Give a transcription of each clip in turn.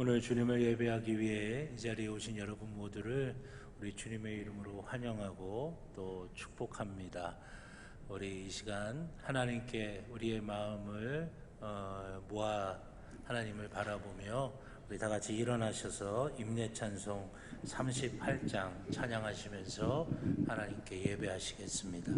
오늘 주님을 예배하기 위해 이 자리에 오신 여러분 모두를 우리 주님의 이름으로 환영하고 또 축복합니다. 우리 이 시간 하나님께 우리의 마음을 모아 하나님을 바라보며 우리 다 같이 일어나셔서 임내찬송 38장 찬양하시면서 하나님께 예배하시겠습니다.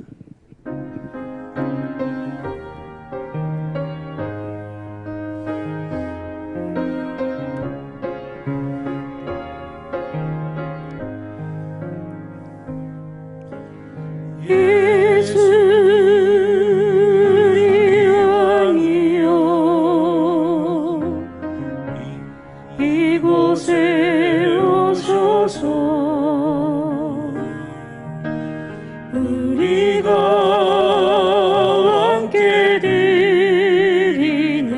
이곳에 오셔서 우리가 함께 드리는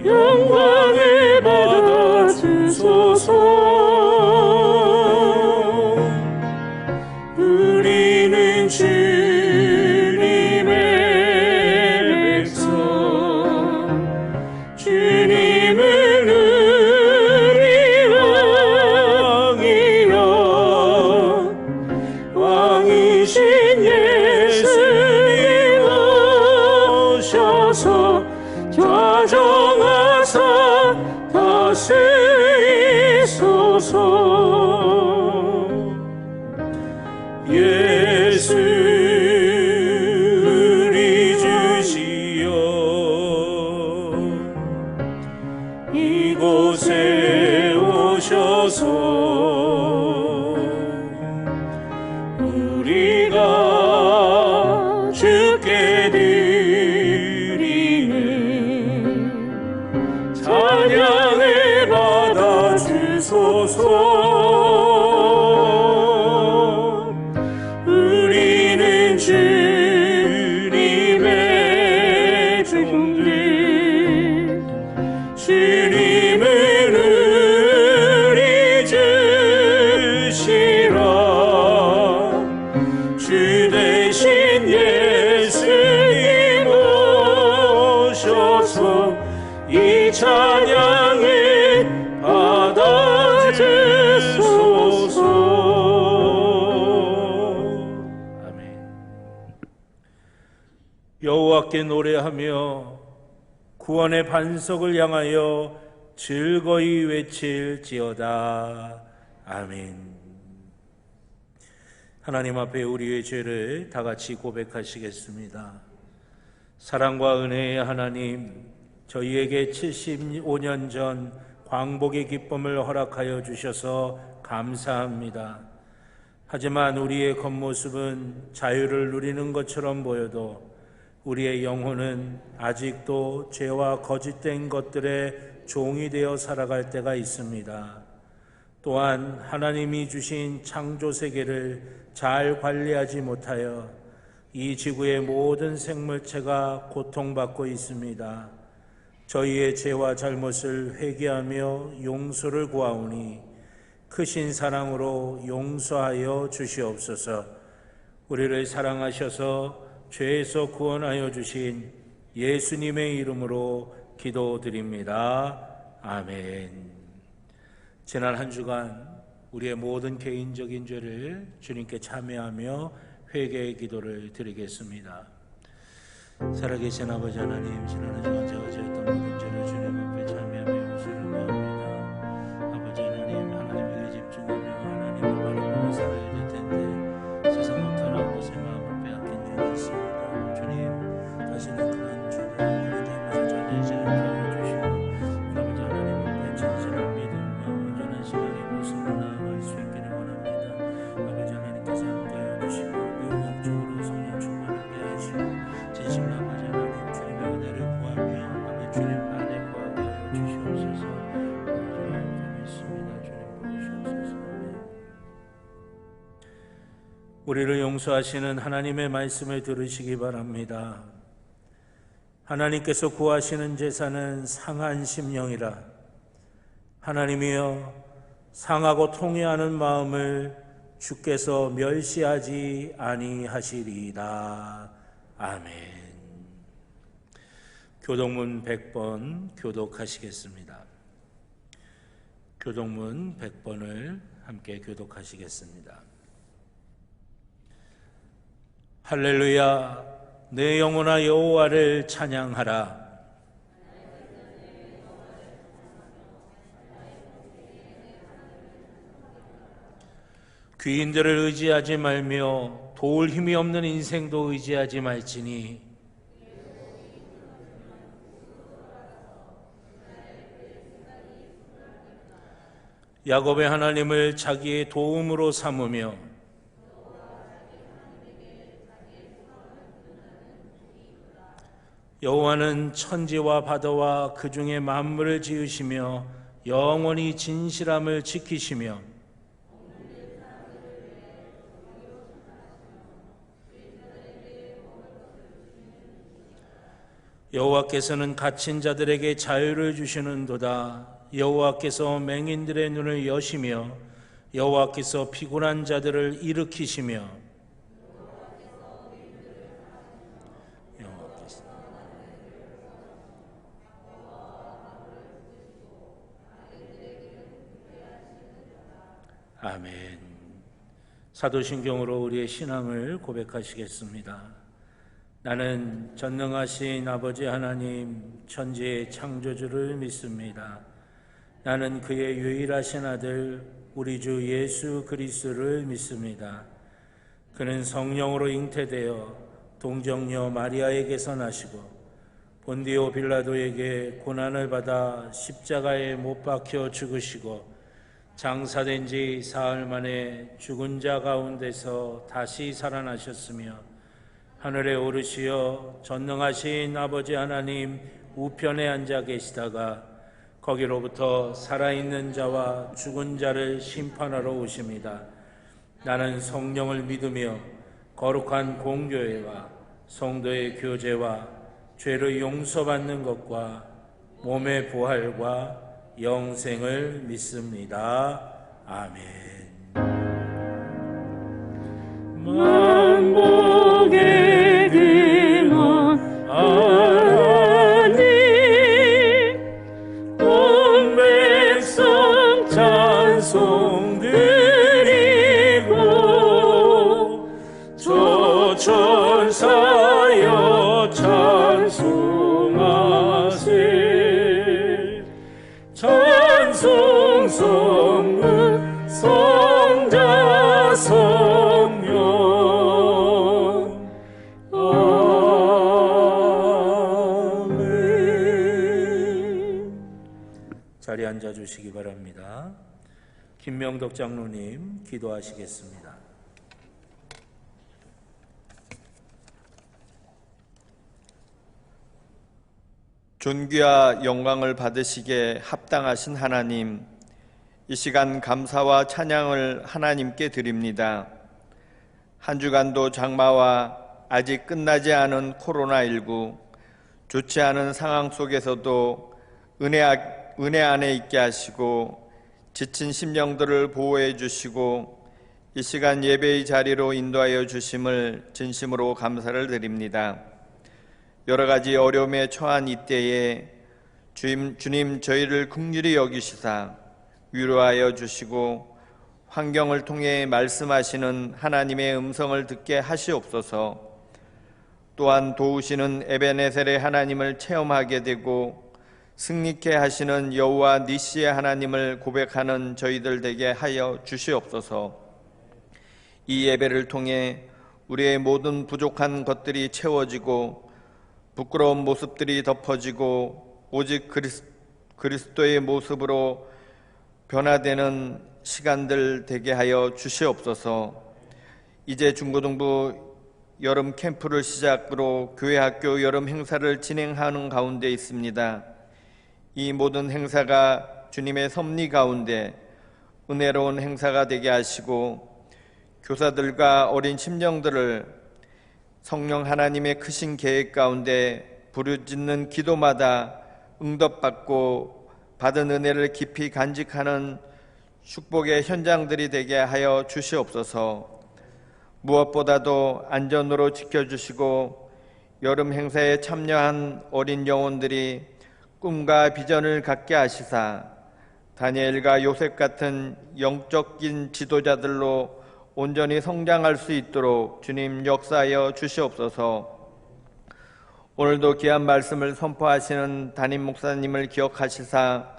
영광을 받아 주소서. 우리는 주님의 백성, 주님을 좌정하사 다스리소서. 예수 우리 주시여, 이곳에 오셔서 우리가 주께 찬양을 받아 주소서. 우리는 주님의 종들, 주님을 우리 주시라. 주 대신 예수님 오셔서 이 찬양을 받아 주소서. 아멘. 여호와께 노래하며 구원의 반석을 향하여 즐거이 외칠지어다. 아멘. 하나님 앞에 우리의 죄를 다 같이 고백하시겠습니다. 사랑과 은혜의 하나님, 저희에게 75년 전 광복의 기쁨을 허락하여 주셔서 감사합니다. 하지만 우리의 겉모습은 자유를 누리는 것처럼 보여도 우리의 영혼은 아직도 죄와 거짓된 것들의 종이 되어 살아갈 때가 있습니다. 또한 하나님이 주신 창조 세계를 잘 관리하지 못하여 이 지구의 모든 생물체가 고통받고 있습니다. 저희의 죄와 잘못을 회개하며 용서를 구하오니 크신 사랑으로 용서하여 주시옵소서. 우리를 사랑하셔서 죄에서 구원하여 주신 예수님의 이름으로 기도드립니다. 아멘. 지난 한 주간 우리의 모든 개인적인 죄를 주님께 참여하며 회개의 기도를 드리겠습니다. 살아계신 아버지 하나님, 지난 한 주간 제가 지었던 모든 죄를 주님 앞에 참여하며 용서를 구합니다. 아버지 하나님, 하나님에게 집중하며 하나님을 바라보며 살아야 될 텐데 세상 못하는 곳에 마음을 빼앗긴 죄가 있습니다. 주님, 다시는 그런 죄를 하나님께서 전하지 않게 해주시고 아버지 하나님 앞에 진실한 믿음과 온전한 신앙의 모습으로 나아갈 수 있기를 원합니다. 아버지 하나님께서 함께하여 주시고 영적으로 성령 충만하게 하시고 진실로 아버지 하나님 주님의 은혜를 구하며 아버지 주님 안에 거하게 하여 주시옵소서. 아버지 하나님께 믿습니다. 주님 보시옵소서. 우리를 용서하시는 하나님의 말씀을 들으시기 바랍니다. 하나님께서 구하시는 제사는 상한 심령이라. 하나님이여, 상하고 통회하는 마음을 주께서 멸시하지 아니하시리이다. 아멘. 교동문 100번 교독하시겠습니다. 교동문 100번을 함께 교독하시겠습니다. 할렐루야, 내 영혼아 여호와를 찬양하라. 귀인들을 의지하지 말며 도울 힘이 없는 인생도 의지하지 말지니 야곱의 하나님을 자기의 도움으로 삼으며 여호와는 천지와 바다와 그 중에 만물을 지으시며 영원히 진실함을 지키시며 여호와께서는 갇힌 자들에게 자유를 주시는도다. 여호와께서 맹인들의 눈을 여시며 여호와께서 피곤한 자들을 일으키시며 아멘. 사도신경으로 우리의 신앙을 고백하시겠습니다. 나는 전능하신 아버지 하나님 천지의 창조주를 믿습니다. 나는 그의 유일하신 아들 우리 주 예수 그리스도를 믿습니다. 그는 성령으로 잉태되어 동정녀 마리아에게서 나시고 본디오 빌라도에게 고난을 받아 십자가에 못 박혀 죽으시고 장사된 지 사흘 만에 죽은 자 가운데서 다시 살아나셨으며 하늘에 오르시어 전능하신 아버지 하나님 우편에 앉아 계시다가 거기로부터 살아있는 자와 죽은 자를 심판하러 오십니다. 나는 성령을 믿으며 거룩한 공교회와 성도의 교제와 죄를 용서받는 것과 몸의 부활과 영생을 믿습니다. 아멘. 만복의 근원 하나님 온 백성 찬송 드리고 조천사여 찬송하세. 찬송 성문 성자 성령 아멘. 자리에 앉아주시기 바랍니다. 김명덕 장로님 기도하시겠습니다. 존귀와 영광을 받으시기에 합당하신 하나님, 이 시간 감사와 찬양을 하나님께 드립니다. 한 주간도 장마와 아직 끝나지 않은 코로나19 좋지 않은 상황 속에서도 은혜 안에 있게 하시고 지친 심령들을 보호해 주시고 이 시간 예배의 자리로 인도하여 주심을 진심으로 감사를 드립니다. 여러 가지 어려움에 처한 이때에 주님 저희를 긍휼히 여기시사 위로하여 주시고 환경을 통해 말씀하시는 하나님의 음성을 듣게 하시옵소서. 또한 도우시는 에베네셀의 하나님을 체험하게 되고 승리케 하시는 여호와 니시의 하나님을 고백하는 저희들 되게 하여 주시옵소서. 이 예배를 통해 우리의 모든 부족한 것들이 채워지고 부끄러운 모습들이 덮어지고 오직 그리스도의 모습으로 변화되는 시간들 되게 하여 주시옵소서. 이제 중고등부 여름 캠프를 시작으로 교회 학교 여름 행사를 진행하는 가운데 있습니다. 이 모든 행사가 주님의 섭리 가운데 은혜로운 행사가 되게 하시고 교사들과 어린 심령들을 성령 하나님의 크신 계획 가운데 부르짖는 기도마다 응답받고 받은 은혜를 깊이 간직하는 축복의 현장들이 되게 하여 주시옵소서. 무엇보다도 안전으로 지켜주시고 여름 행사에 참여한 어린 영혼들이 꿈과 비전을 갖게 하시사 다니엘과 요셉 같은 영적인 지도자들로 온전히 성장할 수 있도록 주님 역사하여 주시옵소서. 오늘도 귀한 말씀을 선포하시는 담임 목사님을 기억하시사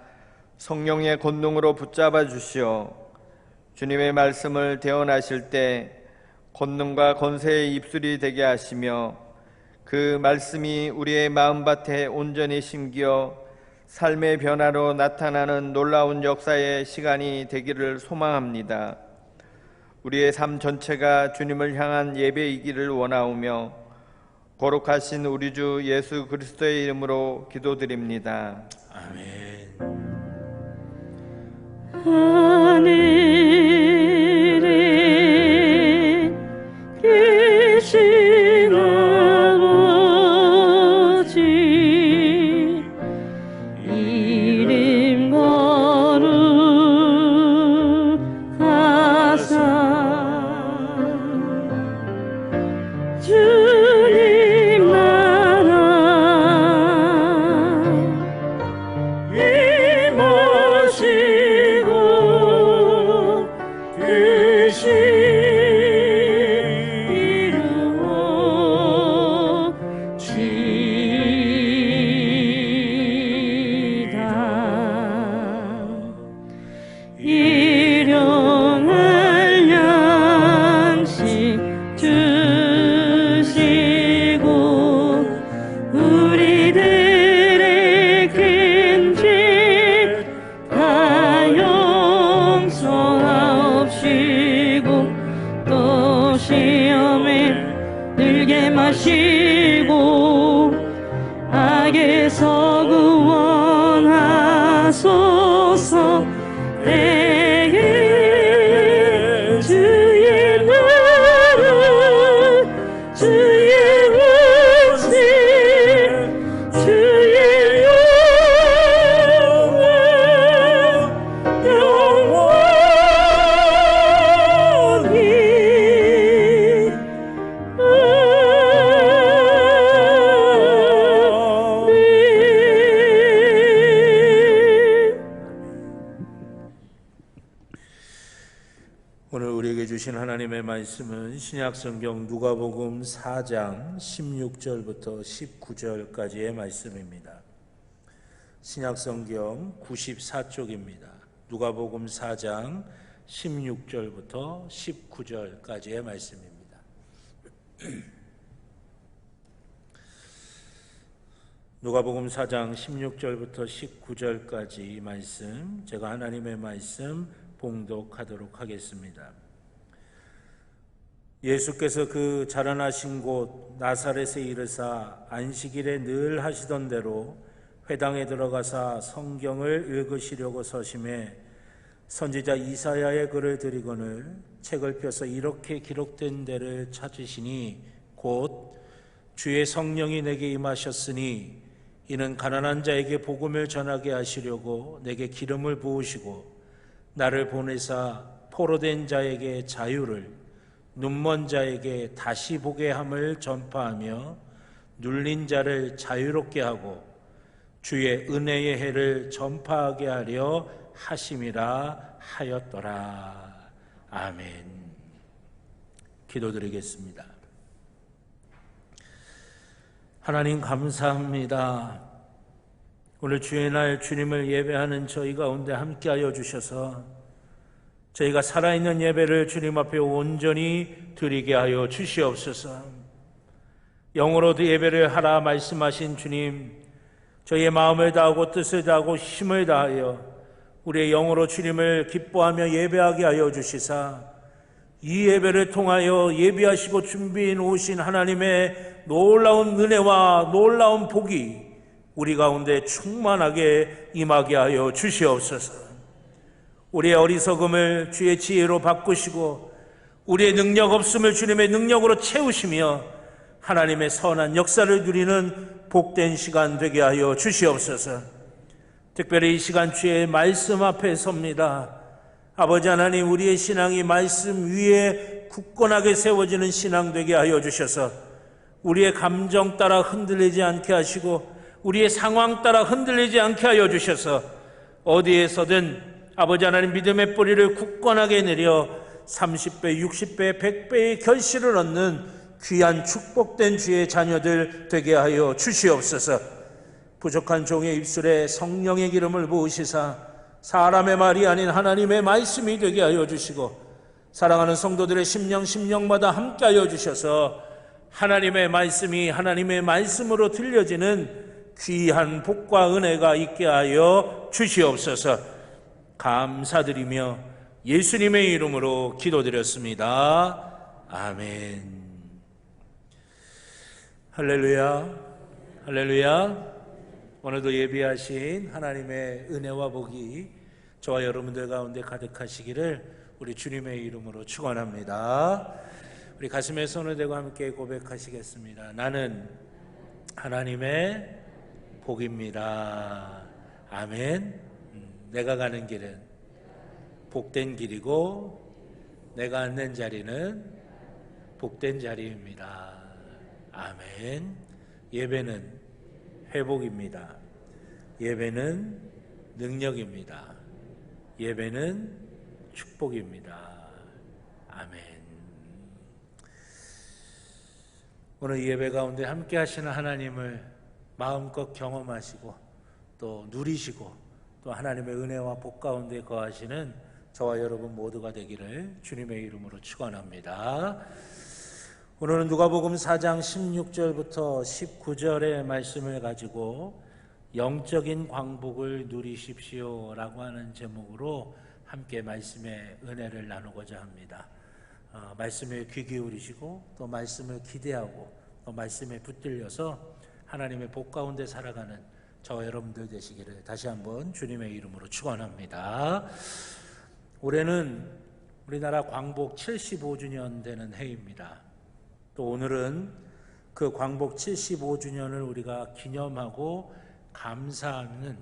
성령의 권능으로 붙잡아 주시어 주님의 말씀을 대언하실 때 권능과 권세의 입술이 되게 하시며 그 말씀이 우리의 마음밭에 온전히 심기어 삶의 변화로 나타나는 놀라운 역사의 시간이 되기를 소망합니다. 우리의 삶 전체가 주님을 향한 예배이기를 원하오며 거룩하신 우리 주 예수 그리스도의 이름으로 기도드립니다. 아멘. 하늘에 계신 아버지 이름 거룩하사 주님 나라 임하시고 계신 이루어 지다 일용할 양식 주시고 우리들의 큰 죄 다 용서하옵시고 또 시험에 들게 마시고 악에서 구원하소서. 내게 주의 나라 주의 은혜 주의 영원히 오늘 우리에게 주신 하나님의 말씀은 신약성경 누가복음 4장 16절부터 19절까지의 말씀입니다. 신약성경 94쪽입니다. 누가복음 4장 16절부터 19절까지의 말씀입니다. 누가복음 4장 16절부터 19절까지 말씀, 제가 하나님의 말씀 봉독하도록 하겠습니다. 예수께서 그 자라나신 곳 나사렛에 이르사 안식일에 늘 하시던 대로 회당에 들어가사 성경을 읽으시려고 서심해 선지자 이사야의 글을 들이거늘 책을 펴서 이렇게 기록된 데를 찾으시니 곧 주의 성령이 내게 임하셨으니 이는 가난한 자에게 복음을 전하게 하시려고 내게 기름을 부으시고 나를 보내사 포로된 자에게 자유를 눈먼 자에게 다시 보게 함을 전파하며 눌린 자를 자유롭게 하고 주의 은혜의 해를 전파하게 하려 하심이라 하였더라. 아멘. 기도드리겠습니다. 하나님 감사합니다. 오늘 주의 날 주님을 예배하는 저희 가운데 함께하여 주셔서 저희가 살아있는 예배를 주님 앞에 온전히 드리게 하여 주시옵소서. 영으로도 예배를 하라 말씀하신 주님, 저희의 마음을 다하고 뜻을 다하고 힘을 다하여 우리의 영으로 주님을 기뻐하며 예배하게 하여 주시사 이 예배를 통하여 예비하시고 준비해 놓으신 하나님의 놀라운 은혜와 놀라운 복이 우리 가운데 충만하게 임하게 하여 주시옵소서. 우리의 어리석음을 주의 지혜로 바꾸시고 우리의 능력 없음을 주님의 능력으로 채우시며 하나님의 선한 역사를 누리는 복된 시간 되게 하여 주시옵소서. 특별히 이 시간 주의 말씀 앞에 섭니다. 아버지 하나님, 우리의 신앙이 말씀 위에 굳건하게 세워지는 신앙 되게 하여 주셔서 우리의 감정 따라 흔들리지 않게 하시고 우리의 상황 따라 흔들리지 않게 하여 주셔서 어디에서든 아버지 하나님 믿음의 뿌리를 굳건하게 내려 30배, 60배, 100배의 결실을 얻는 귀한 축복된 주의 자녀들 되게 하여 주시옵소서. 부족한 종의 입술에 성령의 기름을 부으시사 사람의 말이 아닌 하나님의 말씀이 되게 하여 주시고 사랑하는 성도들의 심령마다 함께 하여 주셔서 하나님의 말씀이 하나님의 말씀으로 들려지는 귀한 복과 은혜가 있게 하여 주시옵소서. 감사드리며 예수님의 이름으로 기도드렸습니다. 아멘. 할렐루야, 할렐루야. 오늘도 예비하신 하나님의 은혜와 복이 저와 여러분들 가운데 가득하시기를 우리 주님의 이름으로 축원합니다. 우리 가슴에 손을 대고 함께 고백하시겠습니다. 나는 하나님의 복입니다. 아멘. 내가 가는 길은 복된 길이고 내가 앉는 자리는 복된 자리입니다. 아멘. 예배는 회복입니다. 예배는 능력입니다. 예배는 축복입니다. 아멘. 오늘 예배 가운데 함께 하시는 하나님을 마음껏 경험하시고 또 누리시고 또 하나님의 은혜와 복 가운데 거하시는 저와 여러분 모두가 되기를 주님의 이름으로 축원합니다. 오늘은 누가복음 4장 16절부터 19절의 말씀을 가지고 영적인 광복을 누리십시오라고 하는 제목으로 함께 말씀의 은혜를 나누고자 합니다. 말씀에 귀 기울이시고 또 말씀을 기대하고 또 말씀에 붙들려서 하나님의 복 가운데 살아가는 저와 여러분들 되시기를 다시 한번 주님의 이름으로 축원합니다. 올해는 우리나라 광복 75주년 되는 해입니다. 또 오늘은 그 광복 75주년을 우리가 기념하고 감사하는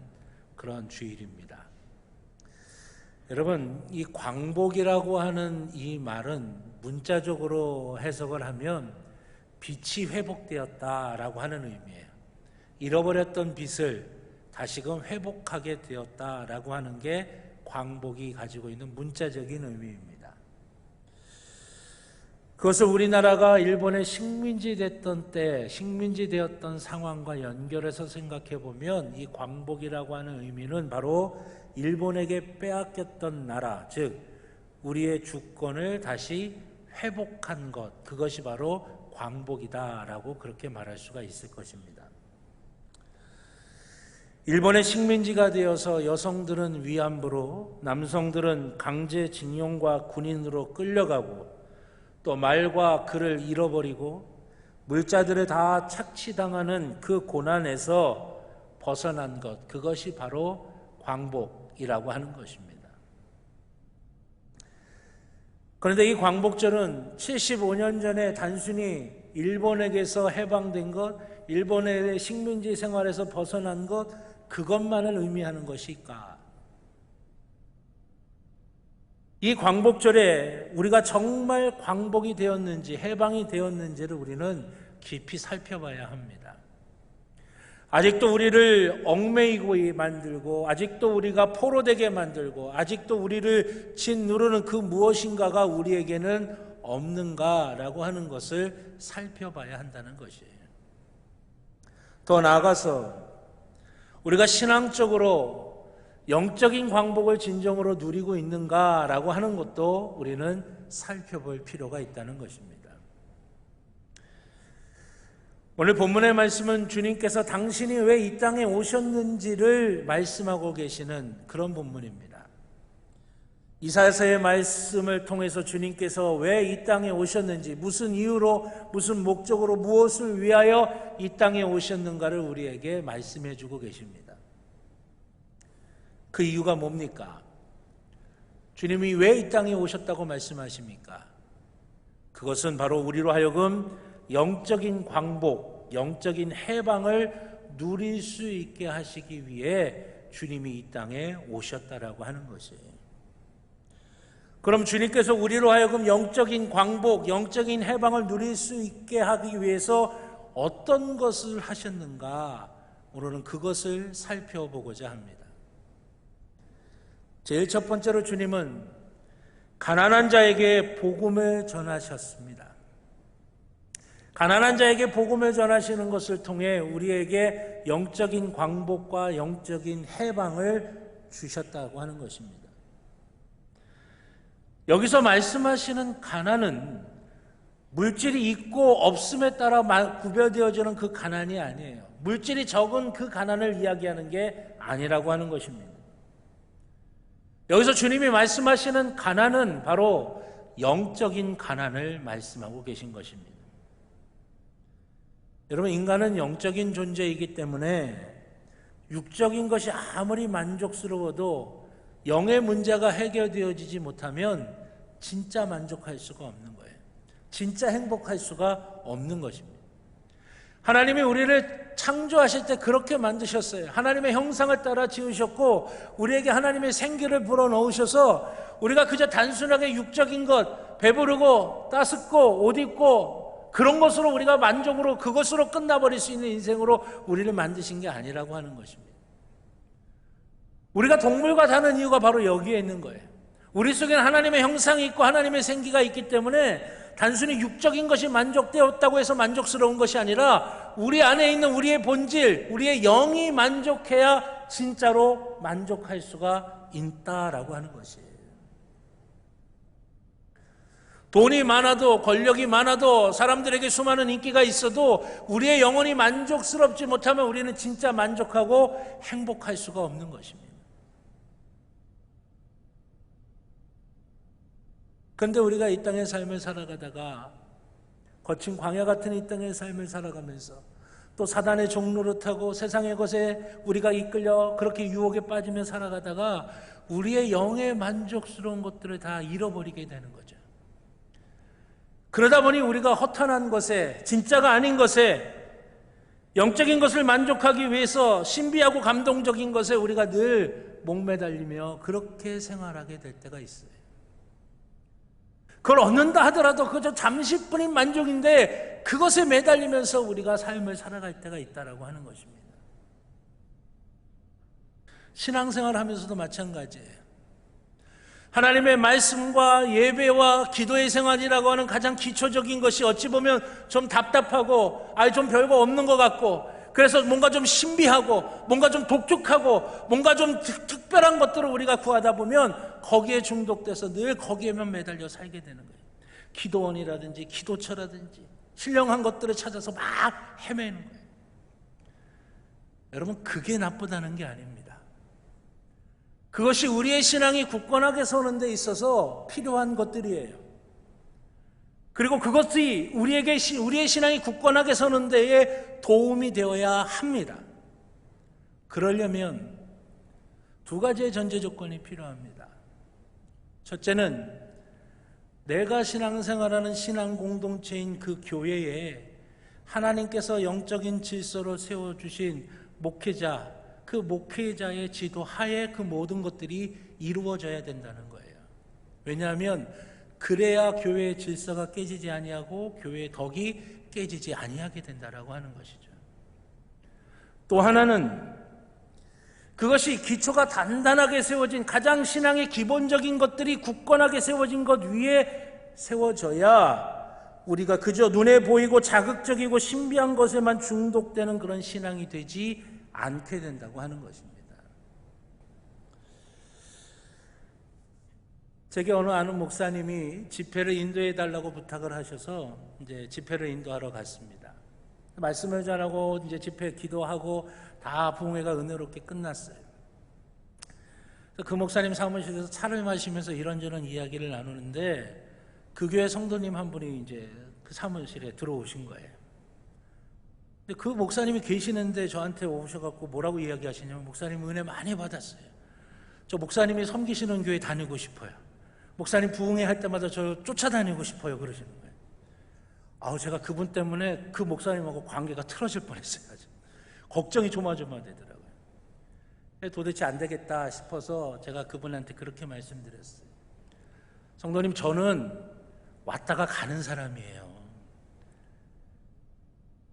그런 주일입니다. 여러분, 이 광복이라고 하는 이 말은 문자적으로 해석을 하면 빛이 회복되었다라고 하는 의미예요. 잃어버렸던 빛을 다시금 회복하게 되었다라고 하는 게 광복이 가지고 있는 문자적인 의미입니다. 그것을 우리나라가 일본의 식민지 됐던 때, 식민지 되었던 상황과 연결해서 생각해 보면 이 광복이라고 하는 의미는 바로 일본에게 빼앗겼던 나라, 즉 우리의 주권을 다시 회복한 것, 그것이 바로 광복이다라고 그렇게 말할 수가 있을 것입니다. 일본의 식민지가 되어서 여성들은 위안부로, 남성들은 강제징용과 군인으로 끌려가고 또 말과 글을 잃어버리고 물자들을 다 착취당하는 그 고난에서 벗어난 것, 그것이 바로 광복이라고 하는 것입니다. 그런데 이 광복절은 75년 전에 단순히 일본에게서 해방된 것, 일본의 식민지 생활에서 벗어난 것, 그것만을 의미하는 것일까? 이 광복절에 우리가 정말 광복이 되었는지 해방이 되었는지를 우리는 깊이 살펴봐야 합니다. 아직도 우리를 얽매이고 만들고 아직도 우리가 포로되게 만들고 아직도 우리를 짓누르는 그 무엇인가가 우리에게는 없는가라고 하는 것을 살펴봐야 한다는 것이에요. 더 나아가서 우리가 신앙적으로 영적인 광복을 진정으로 누리고 있는가라고 하는 것도 우리는 살펴볼 필요가 있다는 것입니다. 오늘 본문의 말씀은 주님께서 당신이 왜 이 땅에 오셨는지를 말씀하고 계시는 그런 본문입니다. 이사야서의 말씀을 통해서 주님께서 왜 이 땅에 오셨는지, 무슨 이유로, 무슨 목적으로, 무엇을 위하여 이 땅에 오셨는가를 우리에게 말씀해 주고 계십니다. 그 이유가 뭡니까? 주님이 왜 이 땅에 오셨다고 말씀하십니까? 그것은 바로 우리로 하여금 영적인 광복, 영적인 해방을 누릴 수 있게 하시기 위해 주님이 이 땅에 오셨다라고 하는 것이에요. 그럼 주님께서 우리로 하여금 영적인 광복, 영적인 해방을 누릴 수 있게 하기 위해서 어떤 것을 하셨는가 오늘은 그것을 살펴보고자 합니다. 제일 첫 번째로 주님은 가난한 자에게 복음을 전하셨습니다. 가난한 자에게 복음을 전하시는 것을 통해 우리에게 영적인 광복과 영적인 해방을 주셨다고 하는 것입니다. 여기서 말씀하시는 가난은 물질이 있고 없음에 따라 구별되어지는 그 가난이 아니에요. 물질이 적은 그 가난을 이야기하는 게 아니라고 하는 것입니다. 여기서 주님이 말씀하시는 가난은 바로 영적인 가난을 말씀하고 계신 것입니다. 여러분, 인간은 영적인 존재이기 때문에 육적인 것이 아무리 만족스러워도 영의 문제가 해결되어지지 못하면 진짜 만족할 수가 없는 거예요. 진짜 행복할 수가 없는 것입니다. 하나님이 우리를 창조하실 때 그렇게 만드셨어요. 하나님의 형상을 따라 지으셨고 우리에게 하나님의 생기를 불어넣으셔서 우리가 그저 단순하게 육적인 것, 배부르고 따숩고 옷 입고 그런 것으로 우리가 만족으로 그것으로 끝나버릴 수 있는 인생으로 우리를 만드신 게 아니라고 하는 것입니다. 우리가 동물과 다른 이유가 바로 여기에 있는 거예요. 우리 속에는 하나님의 형상이 있고 하나님의 생기가 있기 때문에 단순히 육적인 것이 만족되었다고 해서 만족스러운 것이 아니라 우리 안에 있는 우리의 본질, 우리의 영이 만족해야 진짜로 만족할 수가 있다라고 하는 것이에요. 돈이 많아도 권력이 많아도 사람들에게 수많은 인기가 있어도 우리의 영혼이 만족스럽지 못하면 우리는 진짜 만족하고 행복할 수가 없는 것입니다. 그런데 우리가 이 땅의 삶을 살아가다가 거친 광야 같은 이 땅의 삶을 살아가면서 또 사단의 종로를 타고 세상의 것에 우리가 이끌려 그렇게 유혹에 빠지며 살아가다가 우리의 영의 만족스러운 것들을 다 잃어버리게 되는 거죠. 그러다 보니 우리가 허탄한 것에, 진짜가 아닌 것에, 영적인 것을 만족하기 위해서 신비하고 감동적인 것에 우리가 늘 목매달리며 그렇게 생활하게 될 때가 있어요. 그걸 얻는다 하더라도 그저 잠시뿐인 만족인데 그것에 매달리면서 우리가 삶을 살아갈 때가 있다라고 하는 것입니다. 신앙생활 하면서도 마찬가지예요. 하나님의 말씀과 예배와 기도의 생활이라고 하는 가장 기초적인 것이 어찌 보면 좀 답답하고 좀 별거 없는 것 같고 그래서 뭔가 좀 신비하고 뭔가 좀 독특하고 뭔가 좀 특별한 것들을 우리가 구하다 보면 거기에 중독돼서 늘 거기에만 매달려 살게 되는 거예요. 기도원이라든지 기도처라든지 신령한 것들을 찾아서 막 헤매는 거예요. 여러분, 그게 나쁘다는 게 아닙니다. 그것이 우리의 신앙이 굳건하게 서는 데 있어서 필요한 것들이에요. 그리고 그것이 우리의 신앙이 굳건하게 서는 데에 도움이 되어야 합니다. 그러려면 두 가지의 전제 조건이 필요합니다. 첫째는 내가 신앙생활하는 신앙 공동체인 그 교회에 하나님께서 영적인 질서로 세워주신 목회자, 그 목회자의 지도 하에 그 모든 것들이 이루어져야 된다는 거예요. 왜냐하면 그래야 교회의 질서가 깨지지 아니하고 교회의 덕이 깨지지 아니하게 된다라고 하는 것이죠. 또 하나는 그것이 기초가 단단하게 세워진 가장 신앙의 기본적인 것들이 굳건하게 세워진 것 위에 세워져야 우리가 그저 눈에 보이고 자극적이고 신비한 것에만 중독되는 그런 신앙이 되지 않게 된다고 하는 것입니다. 제게 어느 아는 목사님이 집회를 인도해 달라고 부탁을 하셔서 이제 집회를 인도하러 갔습니다. 말씀을 전하고 이제 집회 기도하고 다 부흥회가 은혜롭게 끝났어요. 그 목사님 사무실에서 차를 마시면서 이런저런 이야기를 나누는데 그 교회 성도님 한 분이 이제 그 사무실에 들어오신 거예요. 근데 그 목사님이 계시는데 저한테 오셔갖고 뭐라고 이야기하시냐면 목사님 은혜 많이 받았어요. 저 목사님이 섬기시는 교회 다니고 싶어요. 목사님 부흥회 할 때마다 저 쫓아다니고 싶어요. 그러시는 거예요. 제가 그분 때문에 그 목사님하고 관계가 틀어질 뻔했어요. 아주. 걱정이 조마조마되더라고요. 도대체 안 되겠다 싶어서 제가 그분한테 그렇게 말씀드렸어요. 성도님, 저는 왔다가 가는 사람이에요.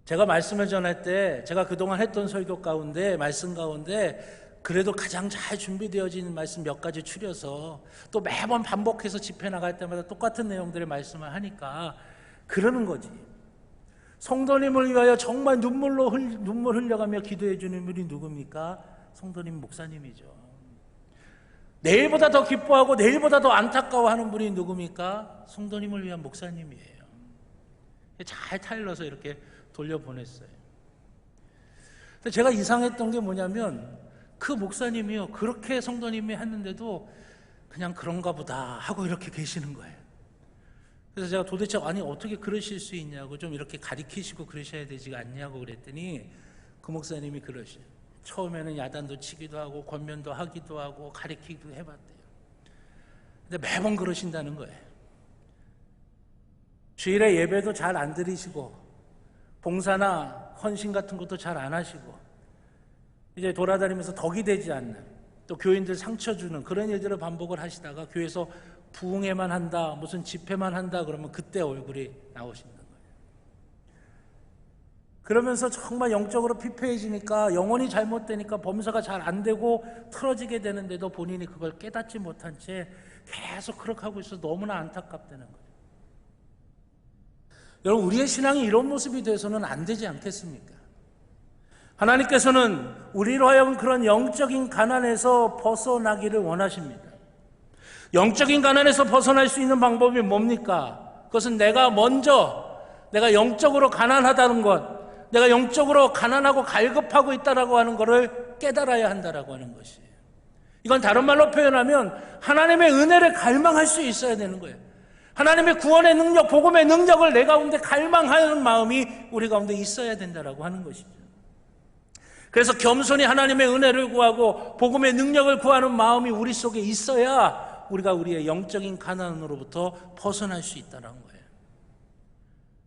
제가 말씀을 전할 때 제가 그동안 했던 설교 가운데 말씀 가운데 그래도 가장 잘 준비되어진 말씀 몇 가지 추려서 또 매번 반복해서 집회 나갈 때마다 똑같은 내용들의 말씀을 하니까 그러는 거지. 성도님을 위하여 정말 눈물 흘려가며 기도해 주는 분이 누굽니까? 성도님 목사님이죠. 내일보다 더 기뻐하고 내일보다 더 안타까워하는 분이 누굽니까? 성도님을 위한 목사님이에요. 잘 타일러서 이렇게 돌려보냈어요. 근데 제가 이상했던 게 뭐냐면 그 목사님이요, 그렇게 성도님이 했는데도 그냥 그런가 보다 하고 이렇게 계시는 거예요. 그래서 제가 도대체 아니 어떻게 그러실 수 있냐고 좀 이렇게 가리키시고 그러셔야 되지 않냐고 그랬더니 그 목사님이 그러셔요. 처음에는 야단도 치기도 하고 권면도 하기도 하고 가리키기도 해봤대요. 근데 매번 그러신다는 거예요. 주일에 예배도 잘 안 드리시고 봉사나 헌신 같은 것도 잘 안 하시고 이제 돌아다니면서 덕이 되지 않는, 또 교인들 상처 주는 그런 일들을 반복을 하시다가 교회에서 부흥회만 한다, 무슨 집회만 한다 그러면 그때 얼굴이 나오시는 거예요. 그러면서 정말 영적으로 피폐해지니까, 영혼이 잘못되니까 범사가 잘 안 되고 틀어지게 되는데도 본인이 그걸 깨닫지 못한 채 계속 그렇게 하고 있어서 너무나 안타깝다는 거예요. 여러분, 우리의 신앙이 이런 모습이 돼서는 안 되지 않겠습니까? 하나님께서는 우리로 하여금 그런 영적인 가난에서 벗어나기를 원하십니다. 영적인 가난에서 벗어날 수 있는 방법이 뭡니까? 그것은 내가 영적으로 가난하다는 것, 내가 영적으로 가난하고 갈급하고 있다라고 하는 것을 깨달아야 한다라고 하는 것이에요. 이건 다른 말로 표현하면 하나님의 은혜를 갈망할 수 있어야 되는 거예요. 하나님의 구원의 능력, 복음의 능력을 내 가운데 갈망하는 마음이 우리 가운데 있어야 된다라고 하는 것이죠. 그래서 겸손히 하나님의 은혜를 구하고 복음의 능력을 구하는 마음이 우리 속에 있어야 우리가 우리의 영적인 가난으로부터 벗어날 수 있다는 거예요.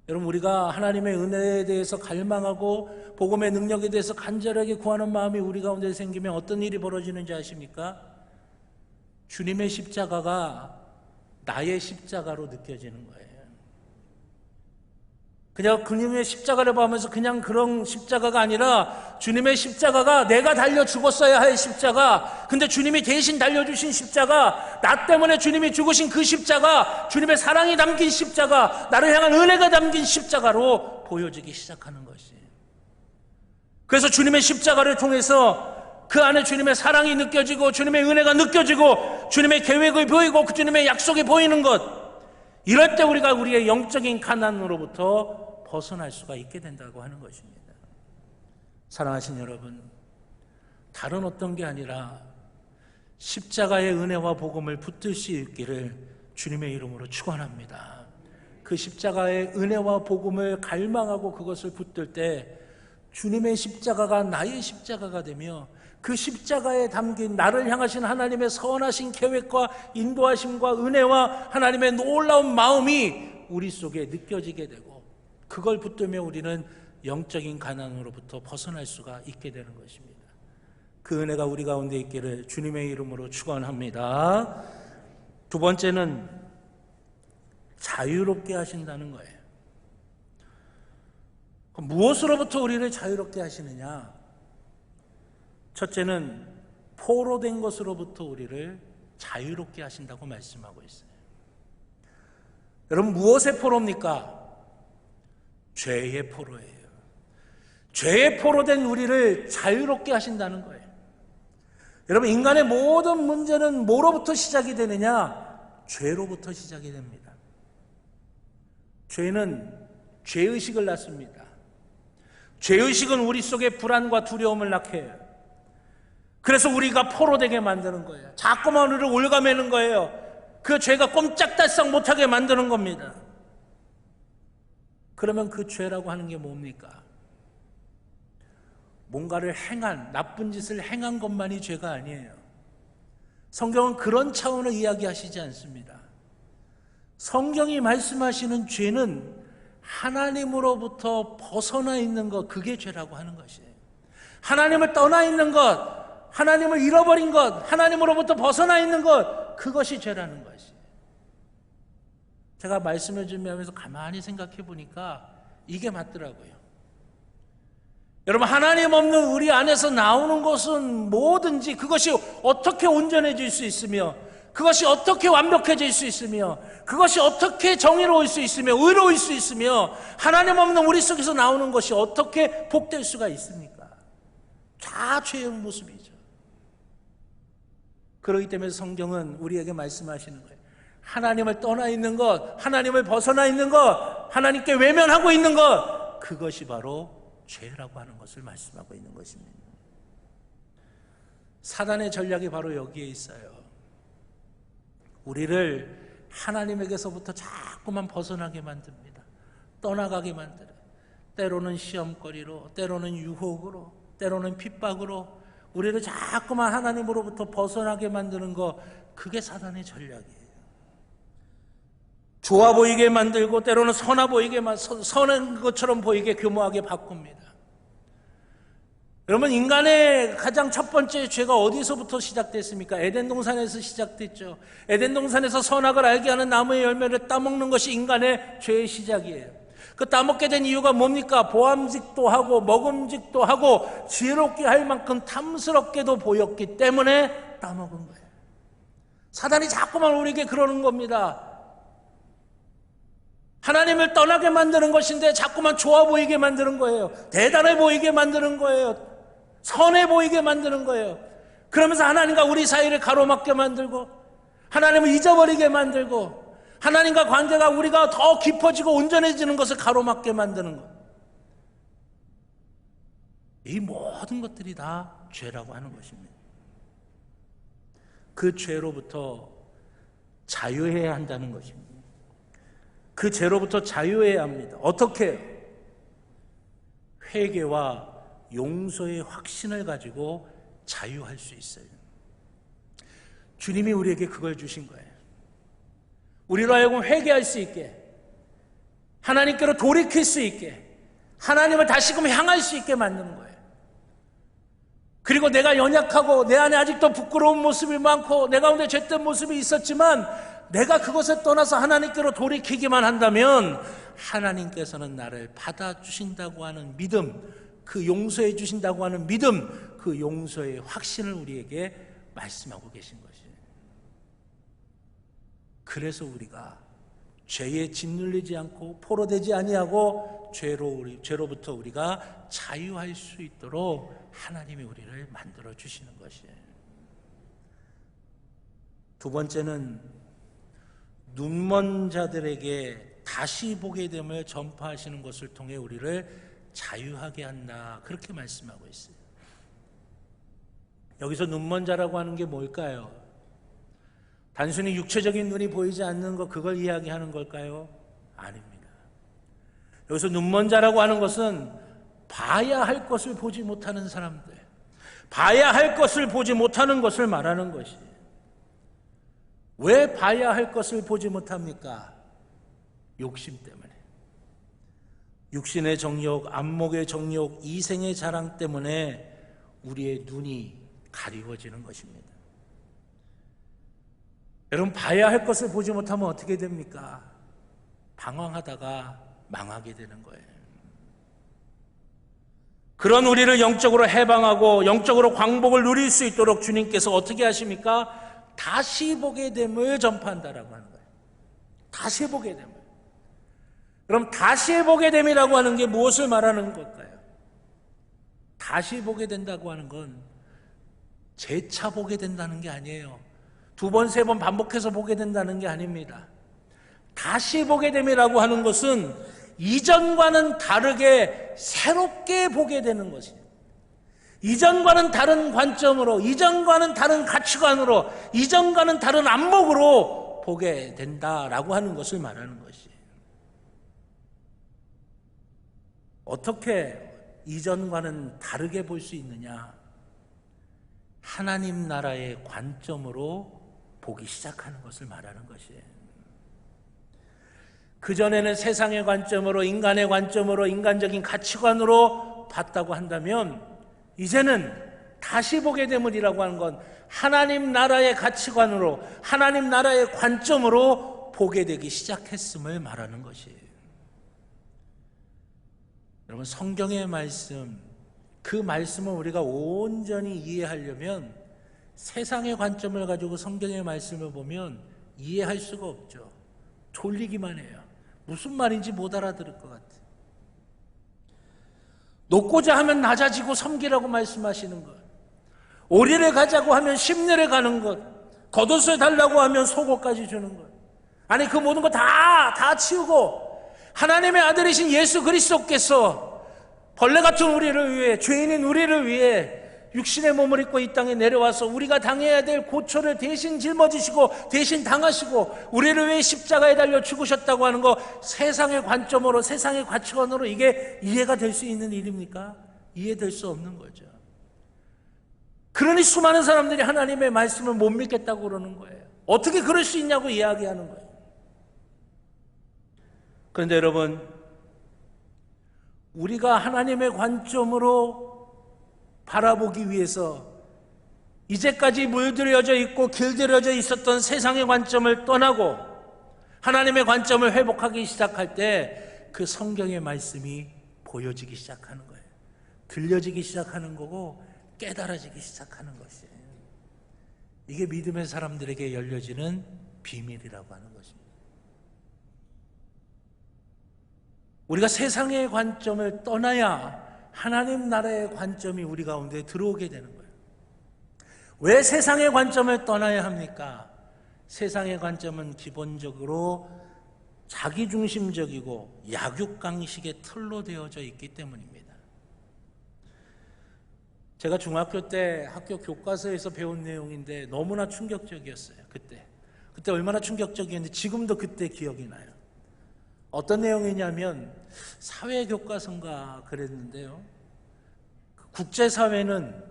여러분, 우리가 하나님의 은혜에 대해서 갈망하고 복음의 능력에 대해서 간절하게 구하는 마음이 우리 가운데 생기면 어떤 일이 벌어지는지 아십니까? 주님의 십자가가 나의 십자가로 느껴지는 거예요. 그냥 주님의 십자가를 보면서 그냥 그런 십자가가 아니라 주님의 십자가가 내가 달려 죽었어야 할 십자가, 근데 주님이 대신 달려주신 십자가, 나 때문에 주님이 죽으신 그 십자가, 주님의 사랑이 담긴 십자가, 나를 향한 은혜가 담긴 십자가로 보여지기 시작하는 것이에요. 그래서 주님의 십자가를 통해서 그 안에 주님의 사랑이 느껴지고 주님의 은혜가 느껴지고 주님의 계획이 보이고 그 주님의 약속이 보이는 것, 이럴 때 우리가 우리의 영적인 가난으로부터 벗어날 수가 있게 된다고 하는 것입니다. 사랑하신 여러분, 다른 어떤 게 아니라 십자가의 은혜와 복음을 붙들 수 있기를 주님의 이름으로 축원합니다. 그 십자가의 은혜와 복음을 갈망하고 그것을 붙들 때 주님의 십자가가 나의 십자가가 되며 그 십자가에 담긴 나를 향하신 하나님의 선하신 계획과 인도하심과 은혜와 하나님의 놀라운 마음이 우리 속에 느껴지게 되고, 그걸 붙들며 우리는 영적인 가난으로부터 벗어날 수가 있게 되는 것입니다. 그 은혜가 우리 가운데 있기를 주님의 이름으로 축원합니다. 두 번째는 자유롭게 하신다는 거예요. 무엇으로부터 우리를 자유롭게 하시느냐? 첫째는 포로된 것으로부터 우리를 자유롭게 하신다고 말씀하고 있어요. 여러분, 무엇의 포로입니까? 죄의 포로예요. 죄의 포로된 우리를 자유롭게 하신다는 거예요. 여러분, 인간의 모든 문제는 뭐로부터 시작이 되느냐? 죄로부터 시작이 됩니다. 죄는 죄의식을 낳습니다. 죄의식은 우리 속에 불안과 두려움을 낳게 해요. 그래서 우리가 포로되게 만드는 거예요. 자꾸만 우리를 올가매는 거예요. 그 죄가 꼼짝달싹 못하게 만드는 겁니다. 그러면 그 죄라고 하는 게 뭡니까? 뭔가를 행한, 나쁜 짓을 행한 것만이 죄가 아니에요. 성경은 그런 차원을 이야기하시지 않습니다. 성경이 말씀하시는 죄는 하나님으로부터 벗어나 있는 것, 그게 죄라고 하는 것이에요. 하나님을 떠나 있는 것, 하나님을 잃어버린 것, 하나님으로부터 벗어나 있는 것, 그것이 죄라는 것이에요. 제가 말씀을 준비하면서 가만히 생각해 보니까 이게 맞더라고요. 여러분, 하나님 없는 우리 안에서 나오는 것은 뭐든지 그것이 어떻게 온전해질 수 있으며, 그것이 어떻게 완벽해질 수 있으며, 그것이 어떻게 정의로울 수 있으며 의로울 수 있으며, 하나님 없는 우리 속에서 나오는 것이 어떻게 복될 수가 있습니까? 다 죄의 모습이죠. 그렇기 때문에 성경은 우리에게 말씀하시는 거예요. 하나님을 떠나 있는 것, 하나님을 벗어나 있는 것, 하나님께 외면하고 있는 것, 그것이 바로 죄라고 하는 것을 말씀하고 있는 것입니다. 사단의 전략이 바로 여기에 있어요. 우리를 하나님에게서부터 자꾸만 벗어나게 만듭니다. 떠나가게 만들어요. 때로는 시험거리로, 때로는 유혹으로, 때로는 핍박으로 우리를 자꾸만 하나님으로부터 벗어나게 만드는 것, 그게 사단의 전략이에요. 좋아 보이게 만들고 때로는 선한 것처럼 보이게 교묘하게 바꿉니다. 여러분, 인간의 가장 첫 번째 죄가 어디서부터 시작됐습니까? 에덴 동산에서 시작됐죠. 에덴 동산에서 선악을 알게 하는 나무의 열매를 따먹는 것이 인간의 죄의 시작이에요. 그 따먹게 된 이유가 뭡니까? 보암직도 하고 먹음직도 하고 지혜롭게 할 만큼 탐스럽게도 보였기 때문에 따먹은 거예요. 사단이 자꾸만 우리에게 그러는 겁니다. 하나님을 떠나게 만드는 것인데 자꾸만 좋아 보이게 만드는 거예요. 대단해 보이게 만드는 거예요. 선해 보이게 만드는 거예요. 그러면서 하나님과 우리 사이를 가로막게 만들고, 하나님을 잊어버리게 만들고, 하나님과 관계가 우리가 더 깊어지고 온전해지는 것을 가로막게 만드는 것. 이 모든 것들이 다 죄라고 하는 것입니다. 그 죄로부터 자유해야 한다는 것입니다. 그 죄로부터 자유해야 합니다. 어떻게 해요? 회개와 용서의 확신을 가지고 자유할 수 있어요. 주님이 우리에게 그걸 주신 거예요. 우리로 하여금 회개할 수 있게, 하나님께로 돌이킬 수 있게, 하나님을 다시금 향할 수 있게 만드는 거예요. 그리고 내가 연약하고 내 안에 아직도 부끄러운 모습이 많고 내 가운데 죄된 모습이 있었지만, 내가 그것을 떠나서 하나님께로 돌이키기만 한다면 하나님께서는 나를 받아주신다고 하는 믿음, 그 용서해 주신다고 하는 믿음, 그 용서의 확신을 우리에게 말씀하고 계신 것이에요. 그래서 우리가 죄에 짓눌리지 않고 포로되지 아니하고 죄로부터 우리가 자유할 수 있도록 하나님이 우리를 만들어 주시는 것이에요. 두 번째는 눈먼 자들에게 다시 보게 됨을 전파하시는 것을 통해 우리를 자유하게 한다, 그렇게 말씀하고 있어요. 여기서 눈먼 자라고 하는 게 뭘까요? 단순히 육체적인 눈이 보이지 않는 것, 그걸 이야기하는 걸까요? 아닙니다. 여기서 눈먼 자라고 하는 것은 봐야 할 것을 보지 못하는 사람들, 봐야 할 것을 보지 못하는 것을 말하는 것이에요. 왜 봐야 할 것을 보지 못합니까? 욕심 때문에. 육신의 정욕, 안목의 정욕, 이생의 자랑 때문에 우리의 눈이 가리워지는 것입니다. 여러분, 봐야 할 것을 보지 못하면 어떻게 됩니까? 방황하다가 망하게 되는 거예요. 그런 우리를 영적으로 해방하고 영적으로 광복을 누릴 수 있도록 주님께서 어떻게 하십니까? 다시 보게 됨을 전파한다라고 하는 거예요. 다시 보게 됨을. 그럼 다시 보게 됨이라고 하는 게 무엇을 말하는 걸까요? 다시 보게 된다고 하는 건 재차 보게 된다는 게 아니에요. 두 번, 세 번 반복해서 보게 된다는 게 아닙니다. 다시 보게 됨이라고 하는 것은 이전과는 다르게 새롭게 보게 되는 것이에요. 이전과는 다른 관점으로, 이전과는 다른 가치관으로, 이전과는 다른 안목으로 보게 된다라고 하는 것을 말하는 것이에요. 어떻게 이전과는 다르게 볼 수 있느냐? 하나님 나라의 관점으로 보기 시작하는 것을 말하는 것이에요. 그전에는 세상의 관점으로, 인간의 관점으로, 인간적인 가치관으로 봤다고 한다면 이제는 다시 보게 됨이라고 하는 건 하나님 나라의 가치관으로, 하나님 나라의 관점으로 보게 되기 시작했음을 말하는 것이에요. 여러분, 성경의 말씀, 그 말씀을 우리가 온전히 이해하려면 세상의 관점을 가지고 성경의 말씀을 보면 이해할 수가 없죠. 졸리기만 해요. 무슨 말인지 못 알아들을 것 같아요. 높고자 하면 낮아지고 섬기라고 말씀하시는 것, 오리를 가자고 하면 심리를 가는 것, 겉옷을 달라고 하면 속옷까지 주는 것, 아니 그 모든 거 다 치우고 하나님의 아들이신 예수 그리스도께서 벌레 같은 우리를 위해, 죄인인 우리를 위해 육신의 몸을 입고 이 땅에 내려와서 우리가 당해야 될 고초를 대신 짊어지시고 대신 당하시고 우리를 위해 십자가에 달려 죽으셨다고 하는 거, 세상의 관점으로, 세상의 가치관으로 이게 이해가 될 수 있는 일입니까? 이해될 수 없는 거죠. 그러니 수많은 사람들이 하나님의 말씀을 못 믿겠다고 그러는 거예요. 어떻게 그럴 수 있냐고 이야기하는 거예요. 그런데 여러분, 우리가 하나님의 관점으로 바라보기 위해서 이제까지 물들여져 있고 길들여져 있었던 세상의 관점을 떠나고 하나님의 관점을 회복하기 시작할 때 그 성경의 말씀이 보여지기 시작하는 거예요. 들려지기 시작하는 거고 깨달아지기 시작하는 것이에요. 이게 믿음의 사람들에게 열려지는 비밀이라고 하는 것입니다. 우리가 세상의 관점을 떠나야 하나님 나라의 관점이 우리 가운데 들어오게 되는 거예요. 왜 세상의 관점을 떠나야 합니까? 세상의 관점은 기본적으로 자기중심적이고 약육강식의 틀로 되어져 있기 때문입니다. 제가 중학교 때 학교 교과서에서 배운 내용인데 너무나 충격적이었어요. 그때 얼마나 충격적이었는데 지금도 그때 기억이 나요. 어떤 내용이냐면 사회교과서인가 그랬는데요, 국제사회는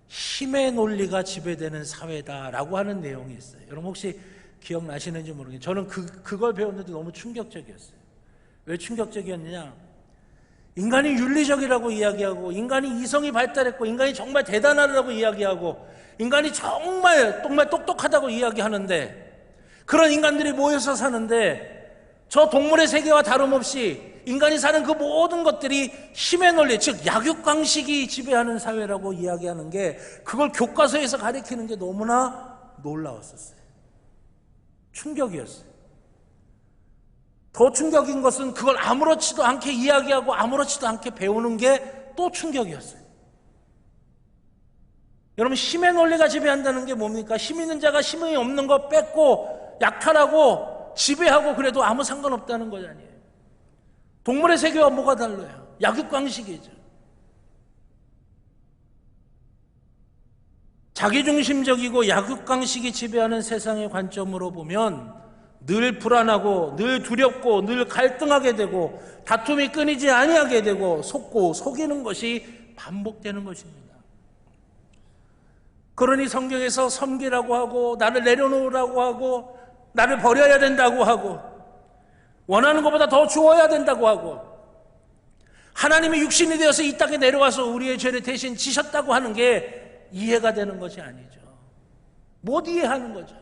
힘의 논리가 지배되는 사회다라고 하는 내용이 있어요. 여러분 혹시 기억나시는지 모르겠는데 저는 그걸 배웠는데 너무 충격적이었어요. 왜 충격적이었느냐, 인간이 윤리적이라고 이야기하고 인간이 이성이 발달했고 인간이 정말 대단하다고 이야기하고 인간이 정말 똑똑하다고 이야기하는데, 그런 인간들이 모여서 사는데 저 동물의 세계와 다름없이 인간이 사는 그 모든 것들이 힘의 논리, 즉 약육강식이 지배하는 사회라고 이야기하는 게, 그걸 교과서에서 가르치는 게 너무나 놀라웠었어요. 충격이었어요. 더 충격인 것은 그걸 아무렇지도 않게 이야기하고 아무렇지도 않게 배우는 게 또 충격이었어요. 여러분, 힘의 논리가 지배한다는 게 뭡니까? 힘 있는 자가 힘이 없는 거 뺏고 약탈하고 지배하고 그래도 아무 상관없다는 거잖아요. 동물의 세계와 뭐가 달라요? 약육강식이죠. 자기중심적이고 약육강식이 지배하는 세상의 관점으로 보면 늘 불안하고 늘 두렵고 늘 갈등하게 되고 다툼이 끊이지 아니하게 되고 속고 속이는 것이 반복되는 것입니다. 그러니 성경에서 섬기라고 하고 나를 내려놓으라고 하고 나를 버려야 된다고 하고 원하는 것보다 더 주어야 된다고 하고 하나님이 육신이 되어서 이 땅에 내려와서 우리의 죄를 대신 지셨다고 하는 게 이해가 되는 것이 아니죠. 못 이해하는 거죠.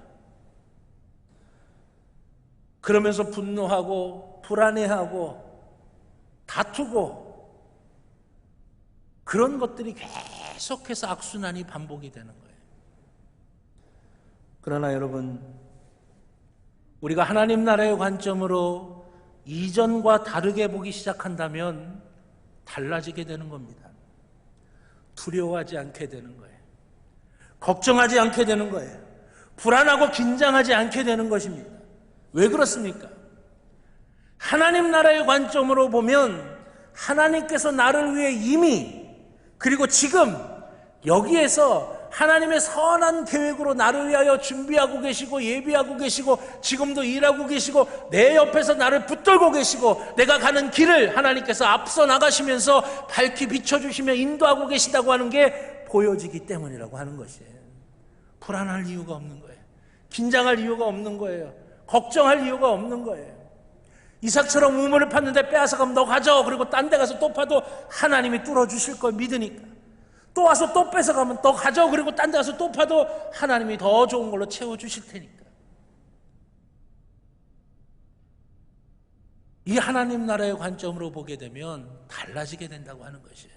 그러면서 분노하고 불안해하고 다투고 그런 것들이 계속해서 악순환이 반복이 되는 거예요. 그러나 여러분, 우리가 하나님 나라의 관점으로 이전과 다르게 보기 시작한다면 달라지게 되는 겁니다. 두려워하지 않게 되는 거예요. 걱정하지 않게 되는 거예요. 불안하고 긴장하지 않게 되는 것입니다. 왜 그렇습니까? 하나님 나라의 관점으로 보면 하나님께서 나를 위해 이미, 그리고 지금 여기에서 하나님의 선한 계획으로 나를 위하여 준비하고 계시고 예비하고 계시고 지금도 일하고 계시고 내 옆에서 나를 붙들고 계시고 내가 가는 길을 하나님께서 앞서 나가시면서 밝히 비춰주시며 인도하고 계시다고 하는 게 보여지기 때문이라고 하는 것이에요. 불안할 이유가 없는 거예요. 긴장할 이유가 없는 거예요. 걱정할 이유가 없는 거예요. 이삭처럼 우물을 팠는데 빼앗아가면 너 가져. 그리고 딴 데 가서 또 파도 하나님이 뚫어주실 걸 믿으니까. 또 와서 또 뺏어가면 너 가져. 그리고 딴 데 가서 또 파도 하나님이 더 좋은 걸로 채워주실 테니까. 이 하나님 나라의 관점으로 보게 되면 달라지게 된다고 하는 것이에요.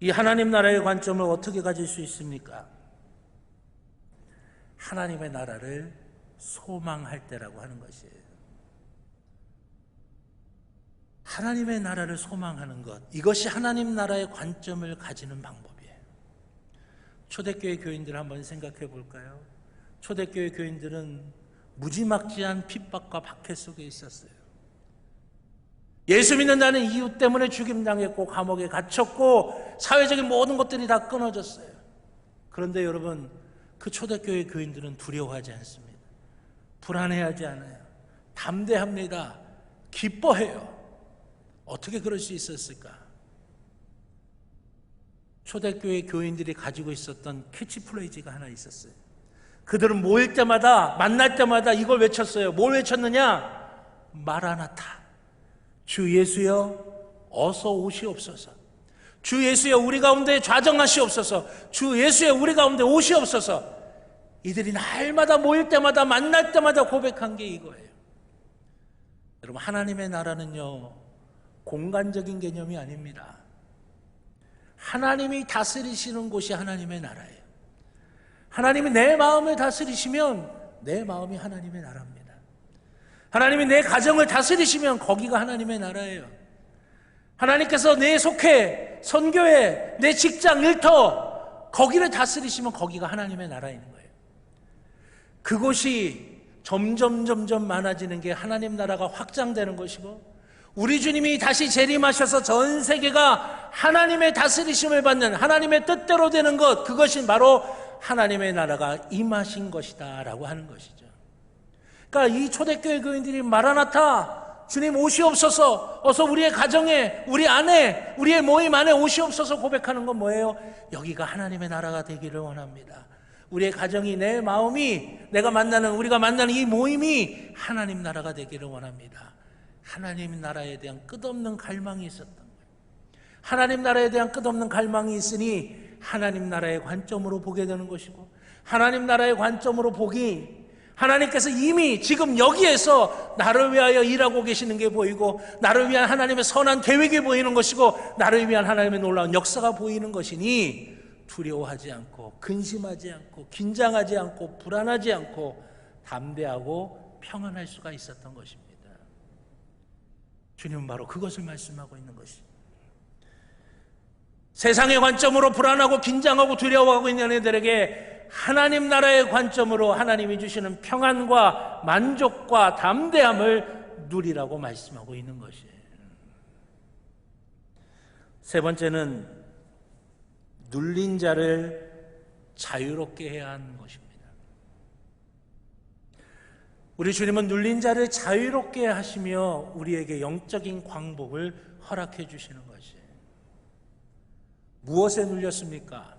이 하나님 나라의 관점을 어떻게 가질 수 있습니까? 하나님의 나라를 소망할 때라고 하는 것이에요. 하나님의 나라를 소망하는 것, 이것이 하나님 나라의 관점을 가지는 방법이에요. 초대교회 교인들 한번 생각해 볼까요? 초대교회 교인들은 무지막지한 핍박과 박해 속에 있었어요. 예수 믿는다는 이유 때문에 죽임당했고 감옥에 갇혔고 사회적인 모든 것들이 다 끊어졌어요. 그런데 여러분, 그 초대교회 교인들은 두려워하지 않습니다. 불안해하지 않아요. 담대합니다. 기뻐해요. 어떻게 그럴 수 있었을까? 초대교회 교인들이 가지고 있었던 캐치프레이즈가 하나 있었어요. 그들은 모일 때마다, 만날 때마다 이걸 외쳤어요. 뭘 외쳤느냐? 마라나타. 주 예수여 어서 오시옵소서. 주 예수여 우리 가운데 좌정하시옵소서. 주 예수여 우리 가운데 오시옵소서. 이들이 날마다 모일 때마다 만날 때마다 고백한 게 이거예요. 여러분, 하나님의 나라는요, 공간적인 개념이 아닙니다. 하나님이 다스리시는 곳이 하나님의 나라예요. 하나님이 내 마음을 다스리시면 내 마음이 하나님의 나라입니다. 하나님이 내 가정을 다스리시면 거기가 하나님의 나라예요. 하나님께서 내 속해, 선교회, 내 직장, 일터, 거기를 다스리시면 거기가 하나님의 나라인 거예요. 그곳이 점점 많아지는 게 하나님 나라가 확장되는 것이고, 우리 주님이 다시 재림하셔서 전 세계가 하나님의 다스리심을 받는, 하나님의 뜻대로 되는 것, 그것이 바로 하나님의 나라가 임하신 것이다 라고 하는 것이죠. 그러니까 이 초대교회 교인들이 마라나타, 주님 오시옵소서, 어서 우리의 가정에, 우리 안에, 우리의 모임 안에 오시옵소서 고백하는 건 뭐예요? 여기가 하나님의 나라가 되기를 원합니다. 우리의 가정이, 내 마음이, 내가 만나는, 우리가 만나는 이 모임이 하나님 나라가 되기를 원합니다. 하나님 나라에 대한 끝없는 갈망이 있었던 거예요. 하나님 나라에 대한 끝없는 갈망이 있으니 하나님 나라의 관점으로 보게 되는 것이고, 하나님 나라의 관점으로 보기, 하나님께서 이미 지금 여기에서 나를 위하여 일하고 계시는 게 보이고, 나를 위한 하나님의 선한 계획이 보이는 것이고, 나를 위한 하나님의 놀라운 역사가 보이는 것이니 두려워하지 않고, 근심하지 않고, 긴장하지 않고, 불안하지 않고 담대하고 평안할 수가 있었던 것입니다. 주님은 바로 그것을 말씀하고 있는 것입니다. 세상의 관점으로 불안하고 긴장하고 두려워하고 있는 애들에게 하나님 나라의 관점으로 하나님이 주시는 평안과 만족과 담대함을 누리라고 말씀하고 있는 것이에요. 세 번째는 눌린 자를 자유롭게 해야 하는 것입니다. 우리 주님은 눌린 자를 자유롭게 하시며 우리에게 영적인 광복을 허락해 주시는 것이에요. 무엇에 눌렸습니까?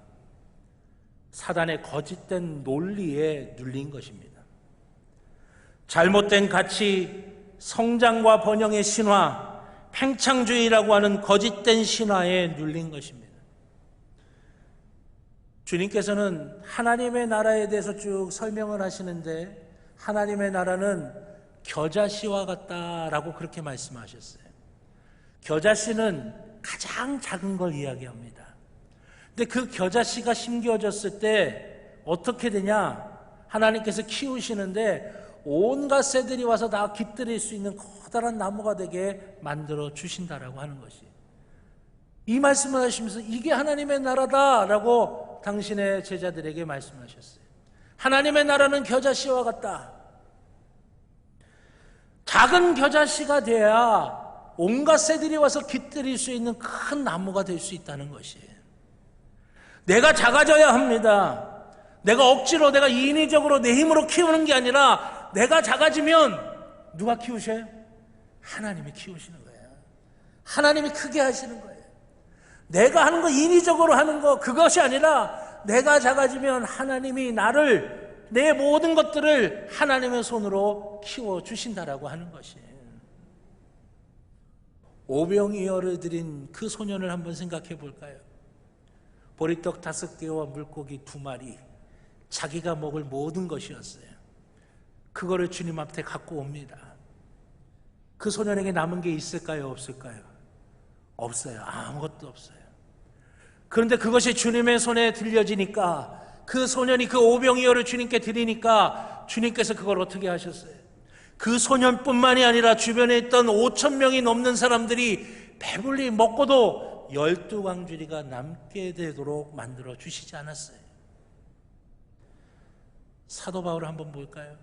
사단의 거짓된 논리에 눌린 것입니다. 잘못된 가치, 성장과 번영의 신화, 팽창주의라고 하는 거짓된 신화에 눌린 것입니다. 주님께서는 하나님의 나라에 대해서 쭉 설명을 하시는데, 하나님의 나라는 겨자씨와 같다라고 그렇게 말씀하셨어요. 겨자씨는 가장 작은 걸 이야기합니다. 근데 그 겨자씨가 심겨졌을 때 어떻게 되냐? 하나님께서 키우시는데 온갖 새들이 와서 다 깃들일 수 있는 커다란 나무가 되게 만들어 주신다라고 하는 것이, 이 말씀을 하시면서 이게 하나님의 나라다라고 당신의 제자들에게 말씀하셨어요. 하나님의 나라는 겨자씨와 같다. 작은 겨자씨가 돼야 온갖 새들이 와서 깃들일 수 있는 큰 나무가 될 수 있다는 것이에요. 내가 작아져야 합니다. 내가 억지로, 내가 인위적으로 내 힘으로 키우는 게 아니라, 내가 작아지면 누가 키우셔요? 하나님이 키우시는 거예요. 하나님이 크게 하시는 거예요. 내가 하는 거, 인위적으로 하는 거, 그것이 아니라 내가 작아지면 하나님이 나를, 내 모든 것들을 하나님의 손으로 키워주신다라고 하는 것이에요. 오병이어를 드린 그 소년을 한번 생각해 볼까요? 보리떡 5개와 물고기 2마리, 자기가 먹을 모든 것이었어요. 그거를 주님 앞에 갖고 옵니다. 그 소년에게 남은 게 있을까요? 없을까요? 없어요. 아무것도 없어요. 그런데 그것이 주님의 손에 들려지니까, 그 소년이 그 오병이어를 주님께 드리니까 주님께서 그걸 어떻게 하셨어요? 그 소년뿐만이 아니라 주변에 있던 5천 명이 넘는 사람들이 배불리 먹고도 12광주리가 남게 되도록 만들어 주시지 않았어요. 사도 바울을 한번 볼까요?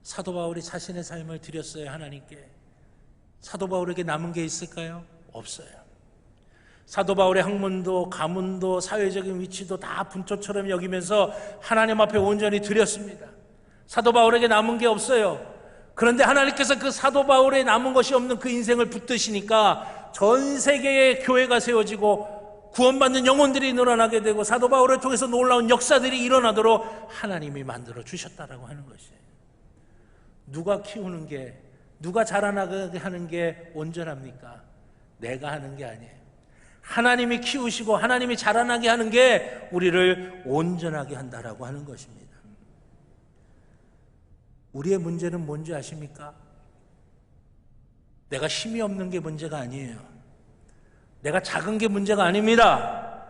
사도 바울이 자신의 삶을 드렸어요, 하나님께. 사도 바울에게 남은 게 있을까요? 없어요. 사도 바울의 학문도 가문도 사회적인 위치도 다 분초처럼 여기면서 하나님 앞에 온전히 드렸습니다. 사도 바울에게 남은 게 없어요. 그런데 하나님께서 그 사도 바울에 남은 것이 없는 그 인생을 붙드시니까 전 세계에 교회가 세워지고 구원받는 영혼들이 늘어나게 되고 사도 바울을 통해서 놀라운 역사들이 일어나도록 하나님이 만들어 주셨다라고 하는 것이에요. 누가 키우는 게, 누가 자라나게 하는 게 온전합니까? 내가 하는 게 아니에요. 하나님이 키우시고 하나님이 자라나게 하는 게 우리를 온전하게 한다라고 하는 것입니다. 우리의 문제는 뭔지 아십니까? 내가 힘이 없는 게 문제가 아니에요. 내가 작은 게 문제가 아닙니다.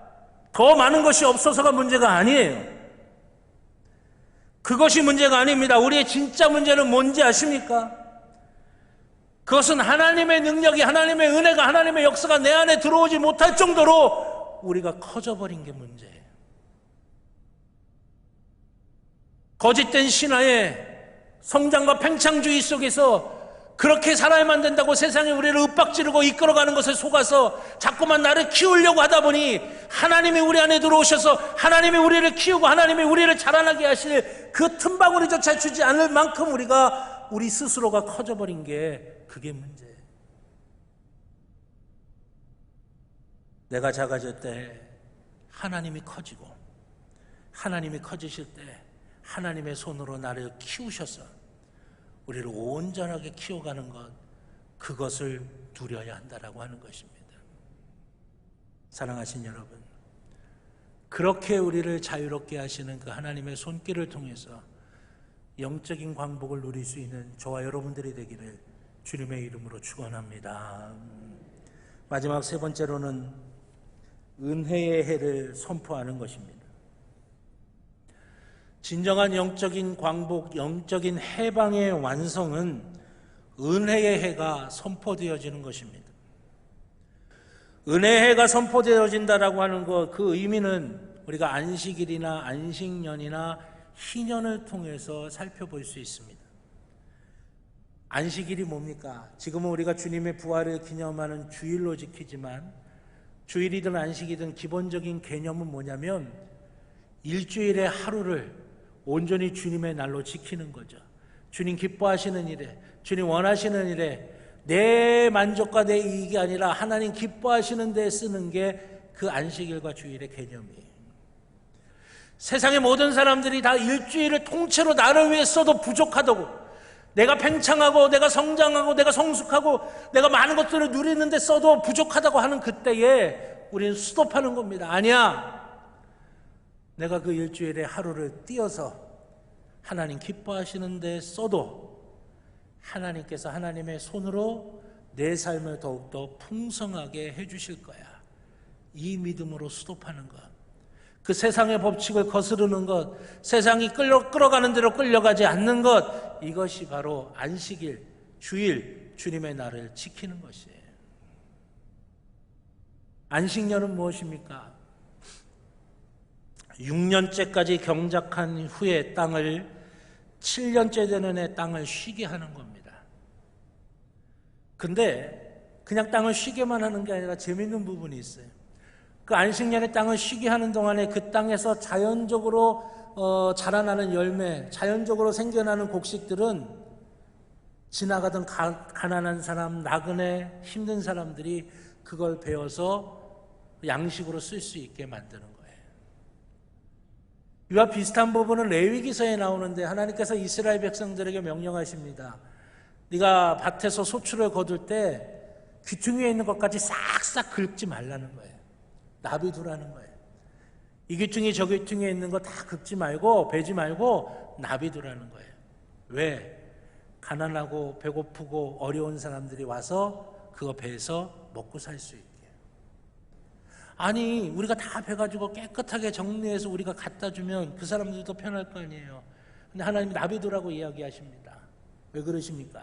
더 많은 것이 없어서가 문제가 아니에요. 그것이 문제가 아닙니다. 우리의 진짜 문제는 뭔지 아십니까? 그것은 하나님의 능력이, 하나님의 은혜가, 하나님의 역사가 내 안에 들어오지 못할 정도로 우리가 커져버린 게 문제예요. 거짓된 신화의 성장과 팽창주의 속에서 그렇게 살아야만 된다고 세상에 우리를 윽박지르고 이끌어가는 것에 속아서 자꾸만 나를 키우려고 하다 보니 하나님이 우리 안에 들어오셔서 하나님이 우리를 키우고 하나님이 우리를 자라나게 하실 그 틈바구니조차 주지 않을 만큼 우리 스스로가 커져버린 게 그게 문제예요. 내가 작아질 때 하나님이 커지고 하나님이 커지실 때 하나님의 손으로 나를 키우셔서 우리를 온전하게 키워가는 것, 그것을 누려야 한다라고 하는 것입니다. 사랑하신 여러분, 그렇게 우리를 자유롭게 하시는 그 하나님의 손길을 통해서 영적인 광복을 누릴 수 있는 저와 여러분들이 되기를 주님의 이름으로 축원합니다. 마지막 세 번째로는 은혜의 해를 선포하는 것입니다. 진정한 영적인 광복, 영적인 해방의 완성은 은혜의 해가 선포되어지는 것입니다. 은혜의 해가 선포되어진다라고 하는 것, 그 의미는 우리가 안식일이나 안식년이나 희년을 통해서 살펴볼 수 있습니다. 안식일이 뭡니까? 지금은 우리가 주님의 부활을 기념하는 주일로 지키지만 주일이든 안식이든 기본적인 개념은 뭐냐면 일주일의 하루를 온전히 주님의 날로 지키는 거죠. 주님 기뻐하시는 일에, 주님 원하시는 일에 내 만족과 내 이익이 아니라 하나님 기뻐하시는 데 쓰는 게 그 안식일과 주일의 개념이에요. 세상의 모든 사람들이 다 일주일을 통째로 나를 위해 써도 부족하다고, 내가 팽창하고 내가 성장하고 내가 성숙하고 내가 많은 것들을 누리는데 써도 부족하다고 하는 그때에 우리는 스톱하는 겁니다. 아니야, 내가 그 일주일의 하루를 띄어서 하나님 기뻐하시는 데 써도 하나님께서 하나님의 손으로 내 삶을 더욱더 풍성하게 해주실 거야. 이 믿음으로 스톱하는 것, 그 세상의 법칙을 거스르는 것, 세상이 끌어가는 대로 끌려가지 않는 것, 이것이 바로 안식일, 주일, 주님의 날을 지키는 것이에요. 안식년은 무엇입니까? 6년째까지 경작한 후에 땅을 7년째 되는 해 땅을 쉬게 하는 겁니다. 근데 그냥 땅을 쉬게만 하는 게 아니라 재밌는 부분이 있어요. 그 안식년에 땅을 쉬게 하는 동안에 그 땅에서 자연적으로 자라나는 열매, 자연적으로 생겨나는 곡식들은 지나가던 가난한 사람, 나그네, 힘든 사람들이 그걸 베어서 양식으로 쓸 수 있게 만드는 거예요. 이와 비슷한 부분은 레위기서에 나오는데 하나님께서 이스라엘 백성들에게 명령하십니다. 네가 밭에서 소출을 거둘 때 귀퉁이에 있는 것까지 싹싹 긁지 말라는 거예요. 놔두라는 거예요. 이 귀퉁이 저 귀퉁이에 있는 거 다 긁지 말고 베지 말고 놔두라는 거예요. 왜? 가난하고 배고프고 어려운 사람들이 와서 그거 베서 먹고 살 수 있게. 아니 우리가 다 배가지고 깨끗하게 정리해서 우리가 갖다 주면 그 사람들도 편할 거 아니에요. 근데 하나님이 놔두라고 이야기하십니다. 왜 그러십니까?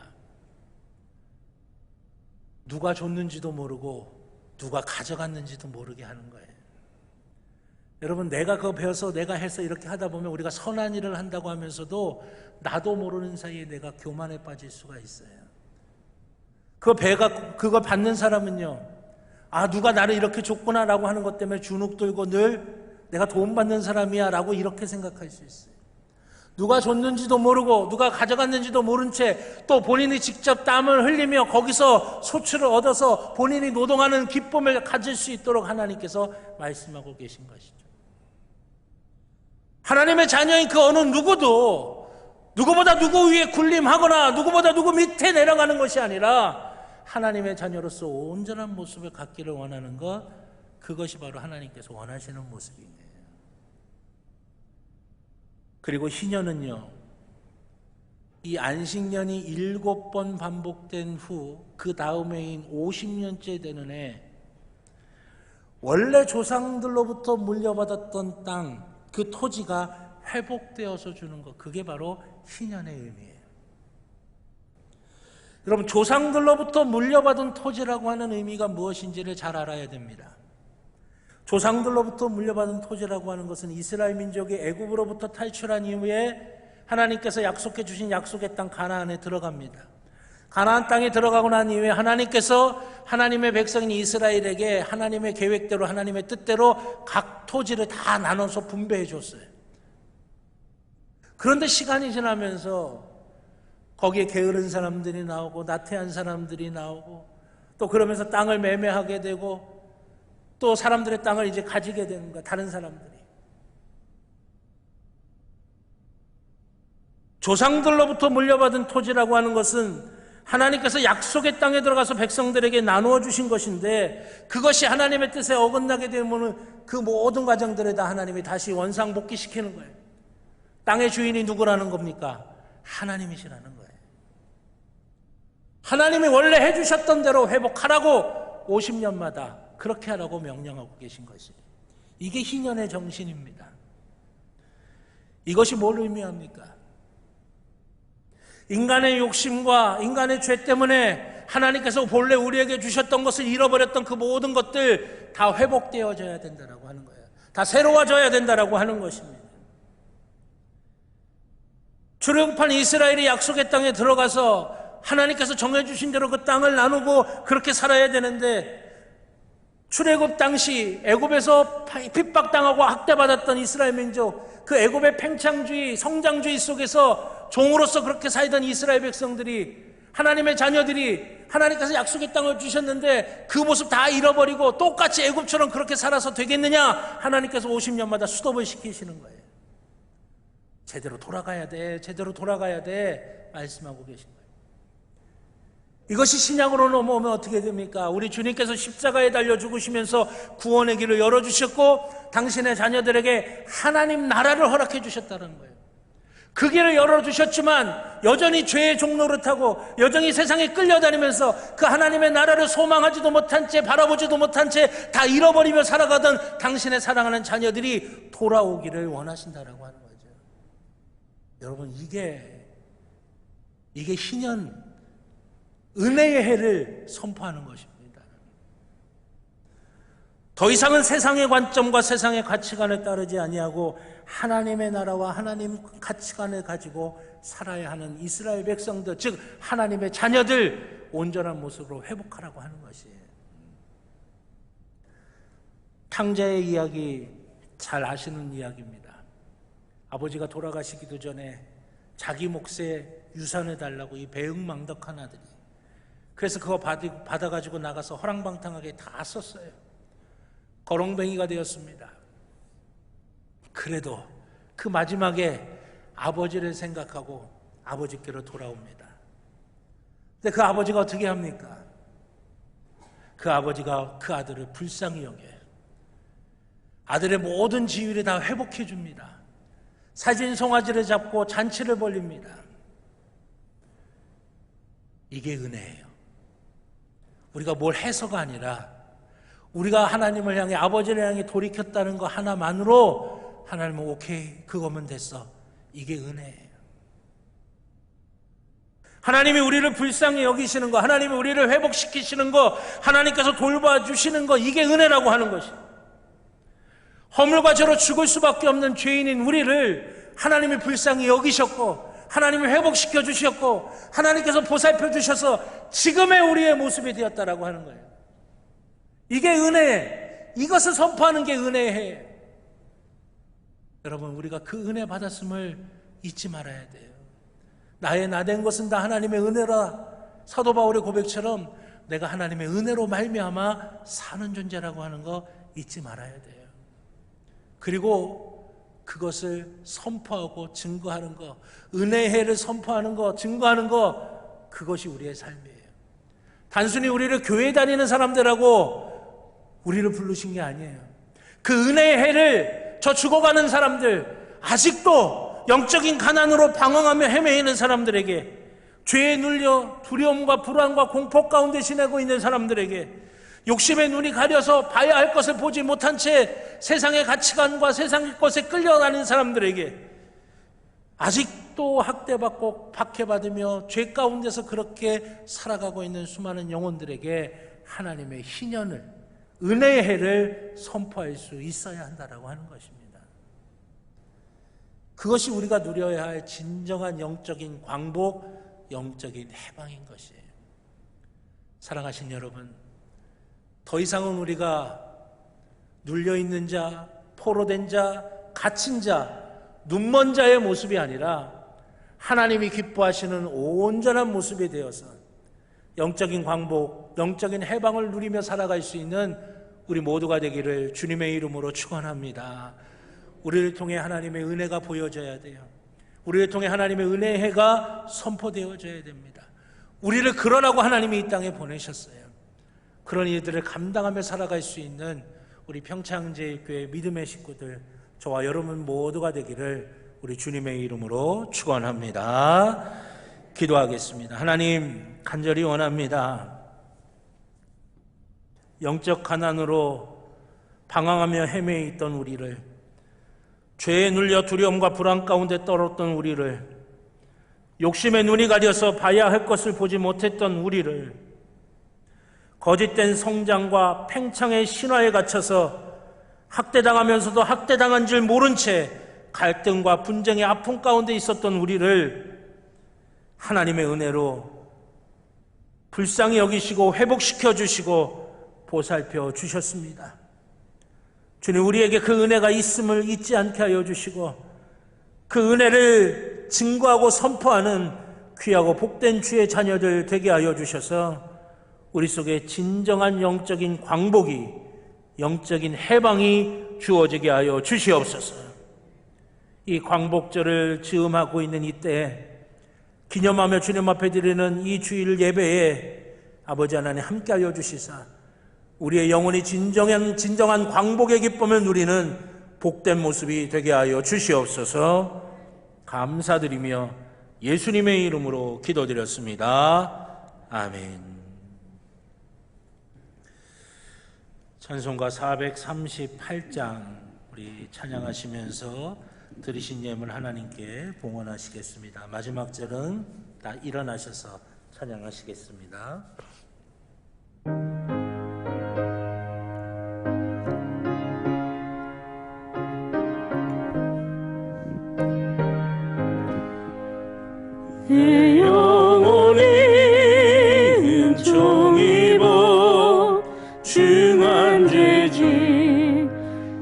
누가 줬는지도 모르고 누가 가져갔는지도 모르게 하는 거예요. 여러분, 내가 그거 배워서 내가 해서 이렇게 하다 보면 우리가 선한 일을 한다고 하면서도 나도 모르는 사이에 내가 교만에 빠질 수가 있어요. 그거 받는 사람은요, 아, 누가 나를 이렇게 줬구나라고 하는 것 때문에 주눅 들고 늘 내가 도움 받는 사람이야 라고 이렇게 생각할 수 있어요. 누가 줬는지도 모르고 누가 가져갔는지도 모른 채 또 본인이 직접 땀을 흘리며 거기서 소출을 얻어서 본인이 노동하는 기쁨을 가질 수 있도록 하나님께서 말씀하고 계신 것이죠. 하나님의 자녀인 그 어느 누구도 누구보다 누구 위에 군림하거나 누구보다 누구 밑에 내려가는 것이 아니라 하나님의 자녀로서 온전한 모습을 갖기를 원하는 것, 그것이 바로 하나님께서 원하시는 모습이에요. 그리고 희년은요, 이 안식년이 7번 반복된 후 그 다음해인 50년째 되는 해, 원래 조상들로부터 물려받았던 땅, 그 토지가 회복되어서 주는 것, 그게 바로 희년의 의미예요. 여러분, 조상들로부터 물려받은 토지라고 하는 의미가 무엇인지를 잘 알아야 됩니다. 조상들로부터 물려받은 토지라고 하는 것은 이스라엘 민족이 애굽으로부터 탈출한 이후에 하나님께서 약속해 주신 약속의 땅 가나안에 들어갑니다. 가나안 땅에 들어가고 난 이후에 하나님께서 하나님의 백성인 이스라엘에게 하나님의 계획대로 하나님의 뜻대로 각 토지를 다 나눠서 분배해 줬어요. 그런데 시간이 지나면서 거기에 게으른 사람들이 나오고 나태한 사람들이 나오고 또 그러면서 땅을 매매하게 되고 또 사람들의 땅을 이제 가지게 되는 거야, 다른 사람들이. 조상들로부터 물려받은 토지라고 하는 것은 하나님께서 약속의 땅에 들어가서 백성들에게 나누어 주신 것인데, 그것이 하나님의 뜻에 어긋나게 되면 그 모든 과정들에 다 하나님이 다시 원상복귀시키는 거예요. 땅의 주인이 누구라는 겁니까? 하나님이시라는 거예요. 하나님이 원래 해주셨던 대로 회복하라고 50년마다 그렇게 하라고 명령하고 계신 것이에요. 이게 희년의 정신입니다. 이것이 뭘 의미합니까? 인간의 욕심과 인간의 죄 때문에 하나님께서 본래 우리에게 주셨던 것을 잃어버렸던 그 모든 것들 다 회복되어져야 된다고 하는 거예요. 다 새로워져야 된다고 하는 것입니다. 출애굽한 이스라엘이 약속의 땅에 들어가서 하나님께서 정해주신 대로 그 땅을 나누고 그렇게 살아야 되는데, 출애굽 당시 애굽에서 핍박당하고 학대받았던 이스라엘 민족, 그 애굽의 팽창주의, 성장주의 속에서 종으로서 그렇게 살던 이스라엘 백성들이, 하나님의 자녀들이 하나님께서 약속의 땅을 주셨는데 그 모습 다 잃어버리고 똑같이 애굽처럼 그렇게 살아서 되겠느냐? 하나님께서 50년마다 스톱을 시키시는 거예요. 제대로 돌아가야 돼, 제대로 돌아가야 돼 말씀하고 계신 거예요. 이것이 신약으로 넘어오면 어떻게 됩니까? 우리 주님께서 십자가에 달려 죽으시면서 구원의 길을 열어주셨고 당신의 자녀들에게 하나님 나라를 허락해 주셨다는 거예요. 그 길을 열어주셨지만 여전히 죄의 종로를 타고 여전히 세상에 끌려다니면서 그 하나님의 나라를 소망하지도 못한 채, 바라보지도 못한 채 다 잃어버리며 살아가던 당신의 사랑하는 자녀들이 돌아오기를 원하신다라고 하는 거죠. 여러분, 이게 희년 은혜의 해를 선포하는 것입니다. 더 이상은 세상의 관점과 세상의 가치관을 따르지 아니하고 하나님의 나라와 하나님 가치관을 가지고 살아야 하는 이스라엘 백성들, 즉 하나님의 자녀들 온전한 모습으로 회복하라고 하는 것이에요. 탕자의 이야기 잘 아시는 이야기입니다. 아버지가 돌아가시기도 전에 자기 몫의 유산을 달라고 이 배은망덕한 아들이, 그래서 그거 받아가지고 나가서 허랑방탕하게 다 썼어요. 거렁뱅이가 되었습니다. 그래도 그 마지막에 아버지를 생각하고 아버지께로 돌아옵니다. 근데 그 아버지가 어떻게 합니까? 그 아버지가 그 아들을 불쌍히 여겨요. 아들의 모든 지위를 다 회복해 줍니다. 사진 송아지를 잡고 잔치를 벌립니다. 이게 은혜예요. 우리가 뭘 해서가 아니라 우리가 하나님을 향해, 아버지를 향해 돌이켰다는 거 하나만으로 하나님은 오케이, 그거면 됐어. 이게 은혜예요. 하나님이 우리를 불쌍히 여기시는 거, 하나님이 우리를 회복시키시는 거, 하나님께서 돌봐주시는 거, 이게 은혜라고 하는 것이에요. 허물과 죄로 죽을 수밖에 없는 죄인인 우리를 하나님이 불쌍히 여기셨고, 하나님이 회복시켜 주셨고, 하나님께서 보살펴 주셔서 지금의 우리의 모습이 되었다라고 하는 거예요. 이게 은혜, 이것을 선포하는 게 은혜예요. 여러분, 우리가 그 은혜 받았음을 잊지 말아야 돼요. 나의 나된 것은 다 하나님의 은혜라. 사도 바울의 고백처럼 내가 하나님의 은혜로 말미암아 사는 존재라고 하는 거 잊지 말아야 돼요. 그리고 그것을 선포하고 증거하는 거, 은혜의 해를 선포하는 거, 증거하는 거, 그것이 우리의 삶이에요. 단순히 우리를 교회 다니는 사람들하고 우리를 부르신 게 아니에요. 그 은혜의 해를 저 죽어가는 사람들, 아직도 영적인 가난으로 방황하며 헤매이는 사람들에게, 죄에 눌려 두려움과 불안과 공포 가운데 지내고 있는 사람들에게, 욕심의 눈이 가려서 봐야 할 것을 보지 못한 채 세상의 가치관과 세상의 것에 끌려가는 사람들에게, 아직도 학대받고 박해받으며 죄 가운데서 그렇게 살아가고 있는 수많은 영혼들에게 하나님의 희년을, 은혜의 해를 선포할 수 있어야 한다라고 하는 것입니다. 그것이 우리가 누려야 할 진정한 영적인 광복, 영적인 해방인 것이에요. 사랑하신 여러분, 더 이상은 우리가 눌려있는 자, 포로된 자, 갇힌 자, 눈먼 자의 모습이 아니라 하나님이 기뻐하시는 온전한 모습이 되어서 영적인 광복, 영적인 해방을 누리며 살아갈 수 있는 우리 모두가 되기를 주님의 이름으로 축원합니다. 우리를 통해 하나님의 은혜가 보여져야 돼요. 우리를 통해 하나님의 은혜의 해가 선포되어져야 됩니다. 우리를 그러라고 하나님이 이 땅에 보내셨어요. 그런 일들을 감당하며 살아갈 수 있는 우리 평창제일교회 믿음의 식구들, 저와 여러분 모두가 되기를 우리 주님의 이름으로 축원합니다. 기도하겠습니다. 하나님, 간절히 원합니다. 영적 가난으로 방황하며 헤매어 있던 우리를, 죄에 눌려 두려움과 불안 가운데 떨었던 우리를, 욕심의 눈이 가려서 봐야 할 것을 보지 못했던 우리를, 거짓된 성장과 팽창의 신화에 갇혀서 학대당하면서도 학대당한 줄 모른 채 갈등과 분쟁의 아픔 가운데 있었던 우리를 하나님의 은혜로 불쌍히 여기시고 회복시켜 주시고 보살펴 주셨습니다. 주님, 우리에게 그 은혜가 있음을 잊지 않게 하여 주시고 그 은혜를 증거하고 선포하는 귀하고 복된 주의 자녀들 되게 하여 주셔서 우리 속에 진정한 영적인 광복이, 영적인 해방이 주어지게 하여 주시옵소서. 이 광복절을 즈음하고 있는 이때에 기념하며 주님 앞에 드리는 이 주일 예배에 아버지 하나님 함께 하여 주시사 우리의 영혼이 진정한 광복의 기쁨을 누리는 복된 모습이 되게 하여 주시옵소서. 감사드리며 예수님의 이름으로 기도드렸습니다. 아멘. 찬송가 438장 우리 찬양하시면서 들으신 예물 하나님께 봉헌하시겠습니다. 마지막 절은 다 일어나셔서 찬양하시겠습니다. 내 영혼이 은총 입어 중한 죄짐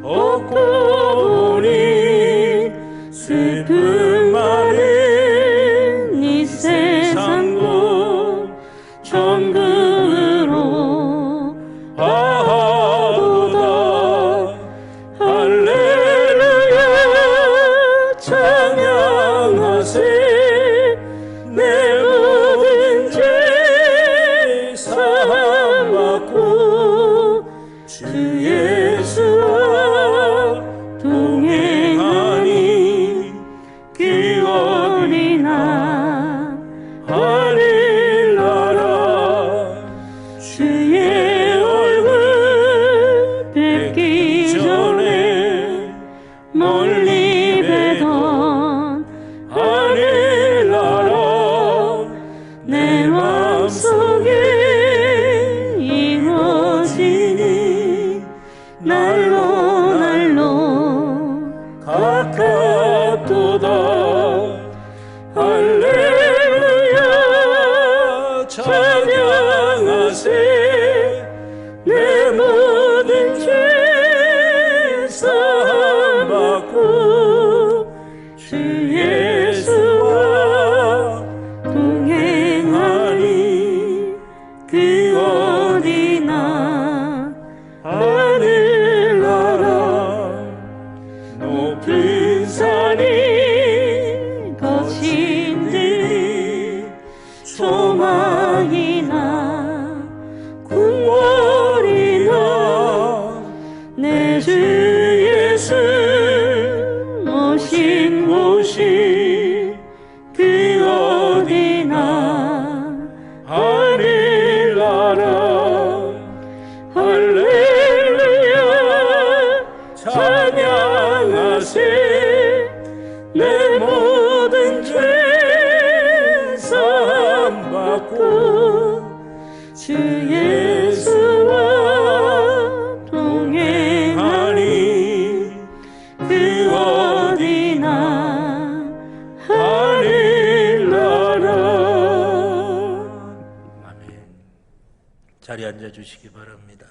벗고 보니 슬픔 많은 이 세상도 천국으로 하도다. 할렐루야 찬양하세. 내 자리에 앉아 주시기 바랍니다.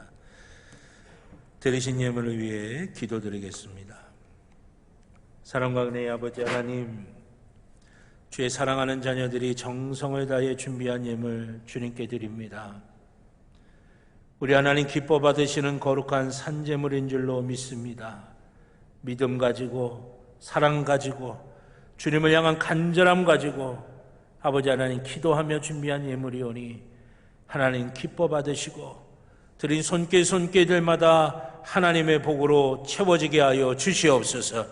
드리신 예물을 위해 기도드리겠습니다. 사랑과 은혜의 아버지 하나님, 주의 사랑하는 자녀들이 정성을 다해 준비한 예물 주님께 드립니다. 우리 하나님 기뻐 받으시는 거룩한 산제물인 줄로 믿습니다. 믿음 가지고, 사랑 가지고, 주님을 향한 간절함 가지고 아버지 하나님 기도하며 준비한 예물이오니 하나님 기뻐 받으시고 드린 손길들마다 하나님의 복으로 채워지게 하여 주시옵소서.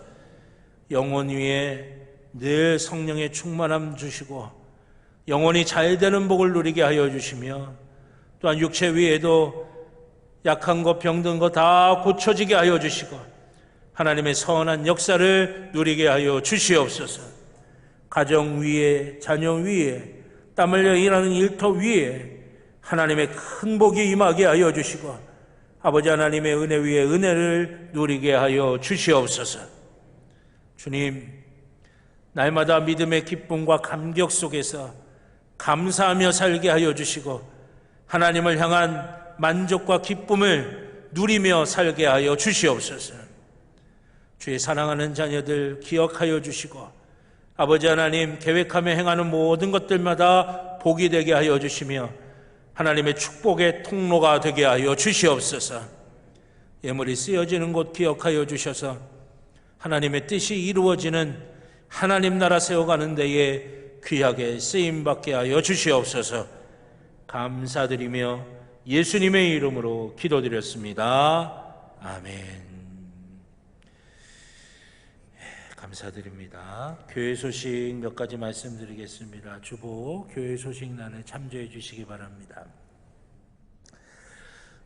영혼 위에 늘 성령의 충만함 주시고 영혼이 잘되는 복을 누리게 하여 주시며 또한 육체 위에도 약한 것 병든 것 다 고쳐지게 하여 주시고 하나님의 선한 역사를 누리게 하여 주시옵소서. 가정 위에, 자녀 위에, 땀 흘려 일하는 일터 위에 하나님의 큰 복이 임하게 하여 주시고 아버지 하나님의 은혜 위에 은혜를 누리게 하여 주시옵소서. 주님, 날마다 믿음의 기쁨과 감격 속에서 감사하며 살게 하여 주시고 하나님을 향한 만족과 기쁨을 누리며 살게 하여 주시옵소서. 주의 사랑하는 자녀들 기억하여 주시고 아버지 하나님 계획하며 행하는 모든 것들마다 복이 되게 하여 주시며 하나님의 축복의 통로가 되게 하여 주시옵소서. 예물이 쓰여지는 곳 기억하여 주셔서 하나님의 뜻이 이루어지는 하나님 나라 세워가는 데에 귀하게 쓰임받게 하여 주시옵소서. 감사드리며 예수님의 이름으로 기도드렸습니다. 아멘. 감사드립니다. 교회 소식 몇 가지 말씀드리겠습니다. 주보 교회 소식란에 참조해 주시기 바랍니다.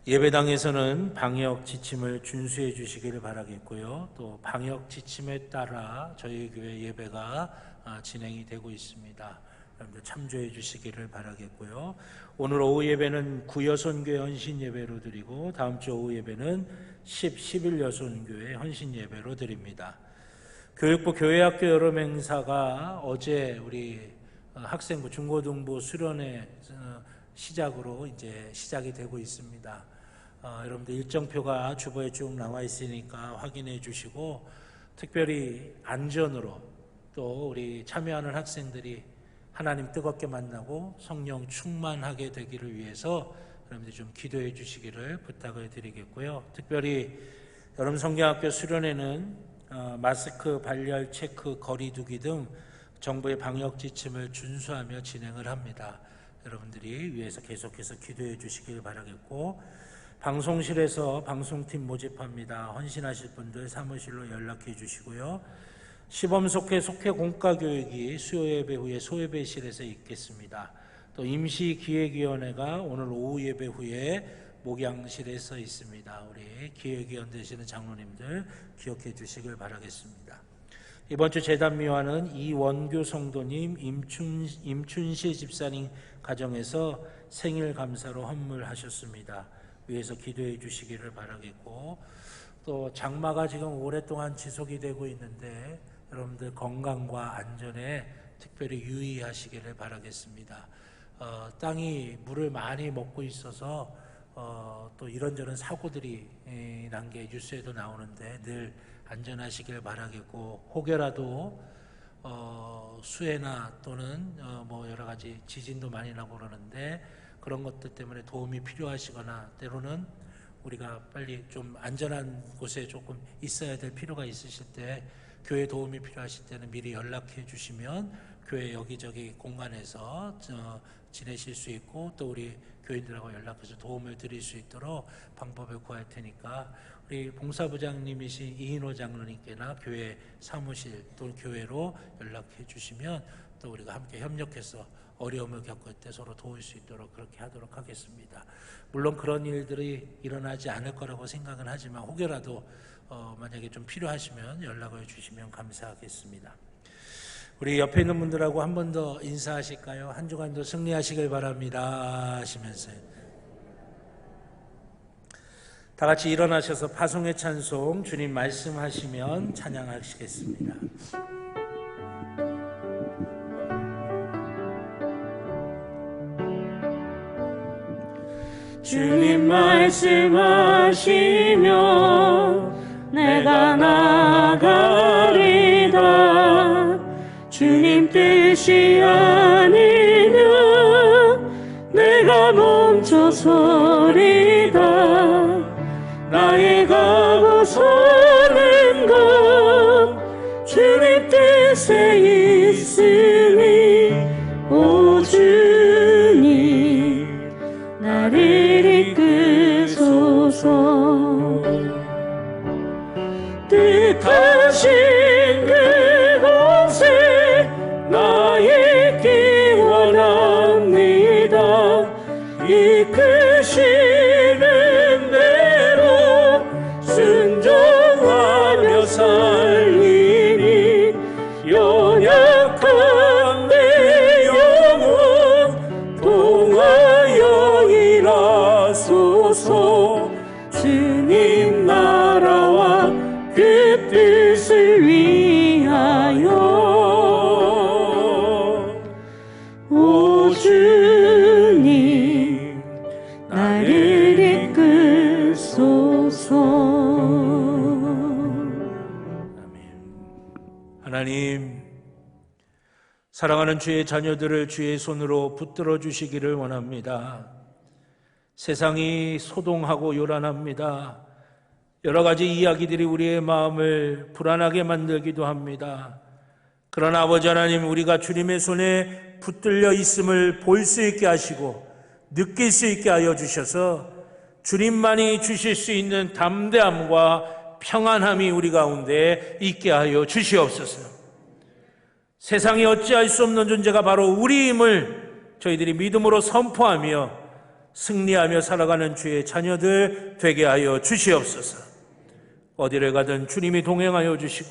예배당에서는 방역 지침을 준수해 주시기를 바라겠고요. 또 방역 지침에 따라 저희 교회 예배가 진행이 되고 있습니다. 여러분들 참조해 주시기를 바라겠고요. 오늘 오후 예배는 구여선교회 헌신 예배로 드리고 다음 주 오후 예배는 11여선교회 헌신 예배로 드립니다. 교육부 교회학교 여름 행사가 어제 우리 학생부 중고등부 수련회 시작으로 이제 시작이 되고 있습니다. 여러분들 일정표가 주보에 쭉 나와 있으니까 확인해 주시고 특별히 안전으로 또 우리 참여하는 학생들이 하나님 뜨겁게 만나고 성령 충만하게 되기를 위해서 여러분들 좀 기도해 주시기를 부탁을 드리겠고요. 특별히 여름 성경학교 수련회는 마스크 발열 체크 거리두기 등 정부의 방역 지침을 준수하며 진행을 합니다. 여러분들이 위해서 계속해서 기도해 주시길 바라겠고 방송실에서 방송팀 모집합니다. 헌신하실 분들 사무실로 연락해 주시고요. 시범 속회 공과 교육이 수요 예배 후에 소예배실에서 있겠습니다. 또 임시 기획위원회가 오늘 오후 예배 후에 목양실에서 있습니다. 우리 기획위원 되시는 장로님들 기억해 주시길 바라겠습니다. 이번 주 제단미화는 이원교 성도님, 임춘실 집사님 가정에서 생일 감사로 헌물하셨습니다. 위에서 기도해 주시기를 바라겠고 또 장마가 지금 오랫동안 지속이 되고 있는데 여러분들 건강과 안전에 특별히 유의하시기를 바라겠습니다. 땅이 물을 많이 먹고 있어서 또 이런저런 사고들이 난 게 뉴스에도 나오는데 늘 안전하시길 바라겠고 혹여라도 수해나 또는 뭐 여러 가지 지진도 많이 나고 그러는데 그런 것들 때문에 도움이 필요하시거나 때로는 우리가 빨리 좀 안전한 곳에 조금 있어야 될 필요가 있으실 때 교회 도움이 필요하실 때는 미리 연락해 주시면 교회 여기저기 공간에서 지내실 수 있고 또 우리 교인들하고 연락해서 도움을 드릴 수 있도록 방법을 구할 테니까 우리 봉사부장님이신 이인호 장로님께나 교회 사무실 또 교회로 연락해 주시면 또 우리가 함께 협력해서 어려움을 겪을 때 서로 도울 수 있도록 그렇게 하도록 하겠습니다. 물론 그런 일들이 일어나지 않을 거라고 생각은 하지만 혹여라도 만약에 좀 필요하시면 연락을 주시면 감사하겠습니다. 우리 옆에 있는 분들하고 한 번 더 인사하실까요? 한 주간도 승리하시길 바랍니다 하시면서 다 같이 일어나셔서 파송의 찬송 주님 말씀하시면 찬양하시겠습니다. 주님 말씀하시며 내가 나아가리다. 주님 뜻이 아니면 내가 멈춰서리다. 나의 가고 사는 것 주님 뜻에 있으니 오 주님 나를 이끄소서. 뜻하신 그곳에 나 있기 원합니다. 이끄시는 대로 순종하며 살리니 연약한 내 영혼 동하여 일하소서. 주님 나라와 그 뜻을 위하여 오 주님 나를 이끄소서. 하나님, 사랑하는 주의 자녀들을 주의 손으로 붙들어 주시기를 원합니다. 세상이 소동하고 요란합니다. 여러 가지 이야기들이 우리의 마음을 불안하게 만들기도 합니다. 그러나 아버지 하나님, 우리가 주님의 손에 붙들려 있음을 볼 수 있게 하시고 느낄 수 있게 하여 주셔서 주님만이 주실 수 있는 담대함과 평안함이 우리 가운데 있게 하여 주시옵소서. 세상이 어찌할 수 없는 존재가 바로 우리임을 저희들이 믿음으로 선포하며 승리하며 살아가는 주의 자녀들 되게 하여 주시옵소서. 어디를 가든 주님이 동행하여 주시고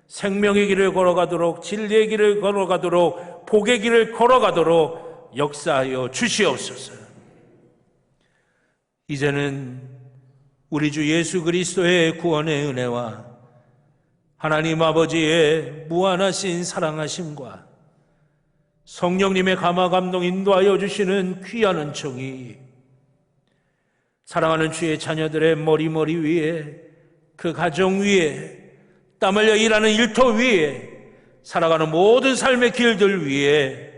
생명의 길을 걸어가도록, 진리의 길을 걸어가도록, 복의 길을 걸어가도록 역사하여 주시옵소서. 이제는 우리 주 예수 그리스도의 구원의 은혜와 하나님 아버지의 무한하신 사랑하심과 성령님의 감화 감동 인도하여 주시는 귀한 은총이 사랑하는 주의 자녀들의 머리 위에, 그 가정 위에, 땀 흘려 일하는 일터 위에, 살아가는 모든 삶의 길들 위에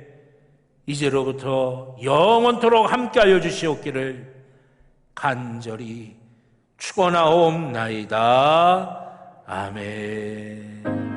이제로부터 영원토록 함께하여 주시옵기를 간절히 축원하옵나이다. 아멘.